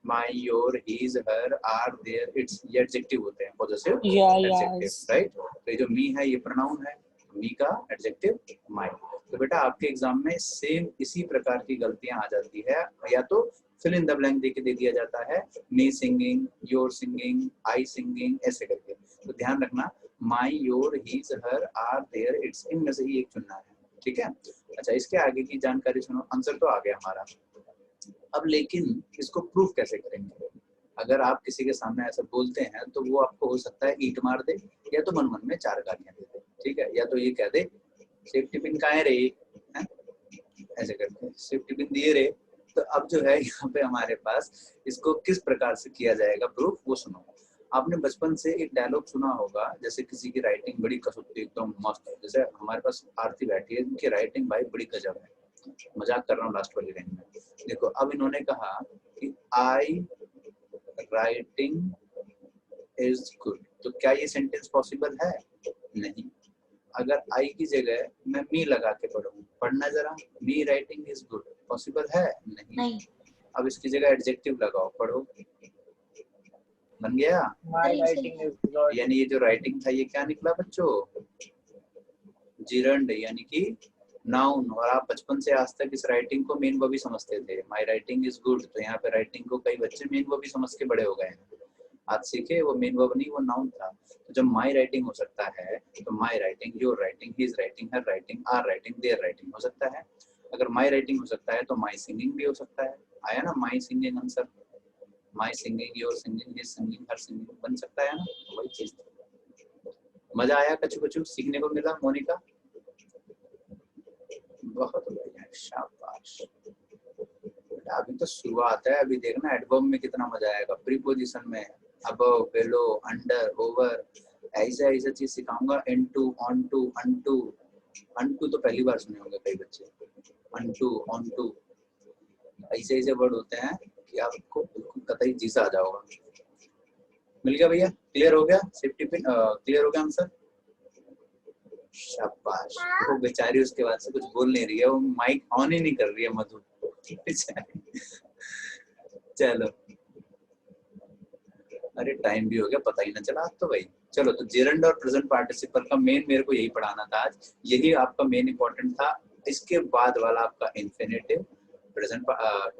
My, your, his, her, our, their, its, ये एडजेक्टिव होते हैं, पॉजेसिव एडजेक्टिव, राइट? तो ये जो मी है ये प्रोनाउन है, मी का एडजेक्टिव माई। तो बेटा आपके एग्जाम में सेम इसी प्रकार की गलतियां आ जाती है, या तो फिल इन द ब्लैंक देके दे दिया जाता है, me singing, your singing, I singing, ऐसे करके। तो ध्यान रखना, my, your, his, her, our, their, its, इनमें से ही एक चुनना है, ठीक है? अच्छा इसके आगे की जानकारी सुनो। आंसर तो आ गया हमारा। अब लेकिन इसको प्रूफ कैसे करेंगे? अगर आप किसी के सामने ऐसा बोलते हैं तो वो आपको हो सकता है ईंट मार दे, या तो मन मन में 4 गालियां दे दे, ठीक है? या तो ये कह दे सेफ्टी पिन कहाँ है रे, है? ऐसे करके सेफ्टी पिन दिए रे। तो अब जो है यहाँ पे हमारे पास इसको किस प्रकार से किया जाएगा प्रूफ, वो सुनो। आपने बचपन से एक डायलॉग सुना होगा, जैसे किसी की राइटिंग बड़ी कसुत्ती एकदम मस्त है, जैसे हमारे पास आरती बैठी है, इनकी राइटिंग भाई बड़ी गजब है। मजाक कर रहा हूँ लास्ट वाली लाइन में। देखो अब इन्होंने कहा कि आई राइटिंग इज गुड, तो क्या ये सेंटेंस पॉसिबल है? नहीं। अगर आई की जगह मैं मी लगा के पढ़ूं, पढ़ना जरा, मी राइटिंग इज गुड, पॉसिबल है? नहीं। अब इसकी जगह एडजेक्टिव लगाओ, पढ़ो। बन गया। My writing is good. यानी ये जो राइटिंग था ये क्या निकला बच्चों, जिरंड यानी कि नाउन। और आप बचपन से आज तक इस राइटिंग को मेन वर्ब ही समझते थे, माय राइटिंग इज गुड। तो यहाँ पे राइटिंग को कई बच्चे मेन वर्ब ही समझ के बड़े हो गए हैं। आज सीखे वो मेन वर्ब नहीं, वो नाउन था। तो जब माय राइटिंग हो सकता है तो my writing, your writing, his writing, her writing, our writing, their writing हो सकता है। अगर माय राइटिंग हो सकता है तो माय सिंगिंग भी हो सकता है। आया ना my singing answer, my singing, your singing, his singing, her singing बन सकता है ना, वही चीज। मजा आया कचू कचू, सीखने को मिला मोनिका? बहुत बढ़िया, शाबाश। अभी तो शुरुआत है, अभी देखना एडवर्ब में कितना मजा आएगा, प्रीपोजिशन में अबव, बिलो, अंडर, ओवर, ऐसा ऐसा चीज सिखाऊंगा। Into, onto, unto. अनटू तो पहली बार सुने होंगे कई बच्चे, अनटू, ऑनटू, ऐसे ऐसे वर्ड होते हैं कि आपको बिल्कुल कतई जीसा आ जाओगा। मिल गया भैया? क्लियर हो गया? सेफ्टी पिन क्लियर हो गया आंसर? शाबाश। वो बेचारी उसके बाद से कुछ बोल नहीं रही है, वो माइक ऑन ही नहीं कर रही है मधु। चलो, अरे टाइम भी हो गया, पता ही ना चला तो भाई। चलो, तो जेरंड और प्रेजेंट पार्टिसिपल का मेन मेरे को यही पढ़ाना था आज, यही आपका मेन इंपॉर्टेंट था। इसके बाद वाला आपका infinitive, present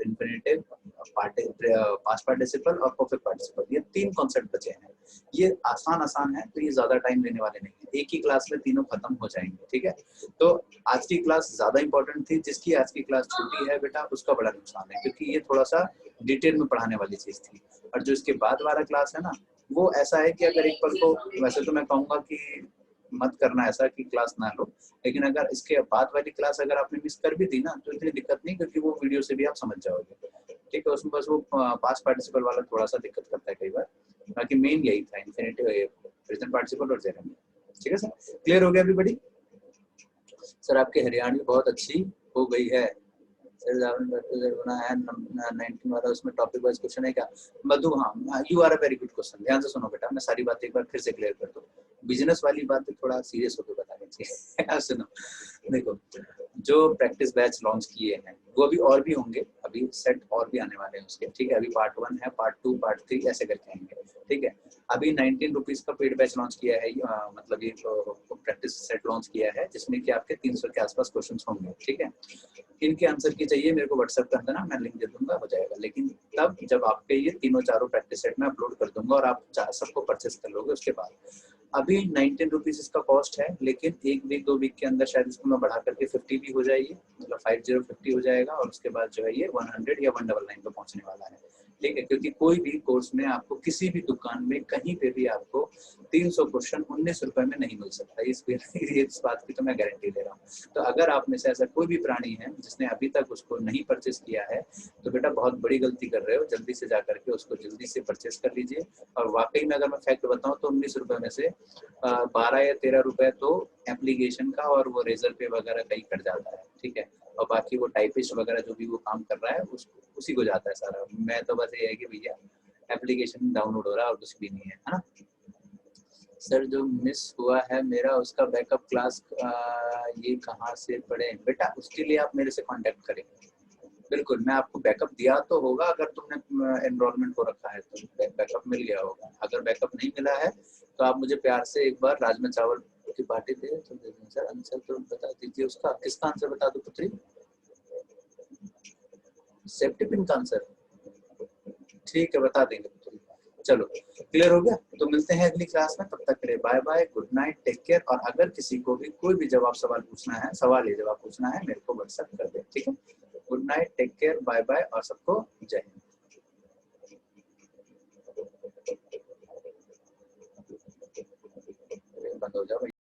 infinitive, past participle और परफेक्ट पार्टिसिपल, ये तीन कॉन्सेप्ट बचे हैं। ये आसान है, तो ये ज्यादा टाइम लेने वाले नहीं है, एक ही क्लास में तीनों खत्म हो जाएंगे। ठीक है, तो आज की क्लास ज्यादा इंपॉर्टेंट थी। जिसकी आज की क्लास छूटी है बेटा, उसका बड़ा नुकसान है, क्योंकि ये थोड़ा सा डिटेल में पढ़ाने वाली चीज थी। और जो इसके बाद वाला क्लास है ना, वो ऐसा है कि अगर एक पल को, वैसे तो मैं कहूंगा कि मत करना ऐसा कि क्लास ना लो, लेकिन अगर इसके बाद वाली क्लास अगर आपने मिस कर भी दी ना तो इतनी दिक्कत नहीं, क्योंकि वो वीडियो से भी आप समझ जाओगे। ठीक है, उसमें बस वो पास्ट पार्टिसिपल वाला थोड़ा सा दिक्कत करता है कई बार, बाकी मेन यही था, इन्फिनेटिव, प्रेजेंट पार्टिसिपल और जेरेंड। ठीक है सर, क्लियर हो गया एवरीबॉडी? सर आपकी हरियाणवी बहुत अच्छी हो गई है सर, बना है 19 वाला, उसमें टॉपिक वाइज क्वेश्चन है क्या मधु? हाँ, you are a very good question. ध्यान से सुनो बेटा, मैं सारी बातें एक बार फिर से क्लियर कर दूं। बिजनेस वाली बातें थोड़ा सीरियस होकर बतानी चाहिए। सुनो, देखो, जो प्रैक्टिस बैच लॉन्च किए हैं वो अभी और भी होंगे, अभी सेट और भी आने वाले हैं उसके। ठीक है, अभी पार्ट 1 है, पार्ट 2, पार्ट 3 ऐसे करके आएंगे। ठीक है, अभी 19 रुपीज का पेड बैच लॉन्च किया है, मतलब ये प्रैक्टिस सेट लॉन्च किया है, जिसमें कि आपके 300 के आसपास क्वेश्चन होंगे। ठीक है, इनके आंसर की चाहिए मेरे को व्हाट्सएप कर देना, मैं लिंक दे दूंगा, हो जाएगा। लेकिन तब जब आपके ये तीनों चारों प्रैक्टिस सेट में अपलोड कर दूंगा और आप सबको परचेस कर लोगे उसके बाद। अभी 19 रुपीज इसका कॉस्ट है, लेकिन 1 वीक 2 वीक के अंदर शायद इसको मैं बढ़ा करके 50 भी हो जाएगी, मतलब 50 हो जाएगा, और उसके बाद जो है ये 100 या 199 पे पहुंचने वाला है। ठीक है, क्योंकि कोई भी कोर्स में आपको किसी भी दुकान में कहीं पे भी आपको 300 क्वेश्चन 19 रुपए में नहीं मिल सकता, इस बात की तो मैं गारंटी दे रहा हूँ। तो अगर आप में से ऐसा कोई भी प्राणी है जिसने अभी तक उसको नहीं परचेस किया है, तो बेटा बहुत बड़ी गलती कर रहे हो, जल्दी से जा करके उसको जल्दी से परचेस कर लीजिए। और वाकई में अगर मैं फैक्ट बताऊँ तो 19 रुपए में से 12 या 13 रुपए तो एप्लीकेशन का और वो रेजर पे वगैरह कहीं कट जाता है। ठीक है, और बाकी वो टाइपिस्ट वगैरह जो भी वो काम कर रहा है उसी को जाता है सारा। मैं तो बस ये है कि भैया एप्लीकेशन डाउनलोड हो रहा है और कुछ भी नहीं है ना। सर जो मिस हुआ है मेरा, उसका बैकअप क्लास ये कहाँ से पढ़े? बेटा उसके लिए आप मेरे से कांटेक्ट करें, बिल्कुल मैं आपको बैकअप दिया तो होगा, अगर तुमने एनरोलमेंट हो रखा है तो बैकअप मिल गया होगा। अगर बैकअप नहीं मिला है तो आप मुझे प्यार से एक बार राजमा चावल की पार्टी दे तो सर आंसर तो बता दीजिए उसका। किसका आंसर बता दो पुत्री? सेफ्टी पिन का आंसर? ठीक है, बता देंगे पुत्री। चलो, क्लियर हो गया? तो मिलते हैं अगली क्लास में, तब तक के लिए bye bye, good night, take care. और अगर किसी को भी कोई भी सवाल पूछना है, सवाल या जवाब पूछना है, मेरे को व्हाट्सएप कर दे। ठीक है, good night, take care, bye bye, और सबको जय हिंद। बंद हो जाओ।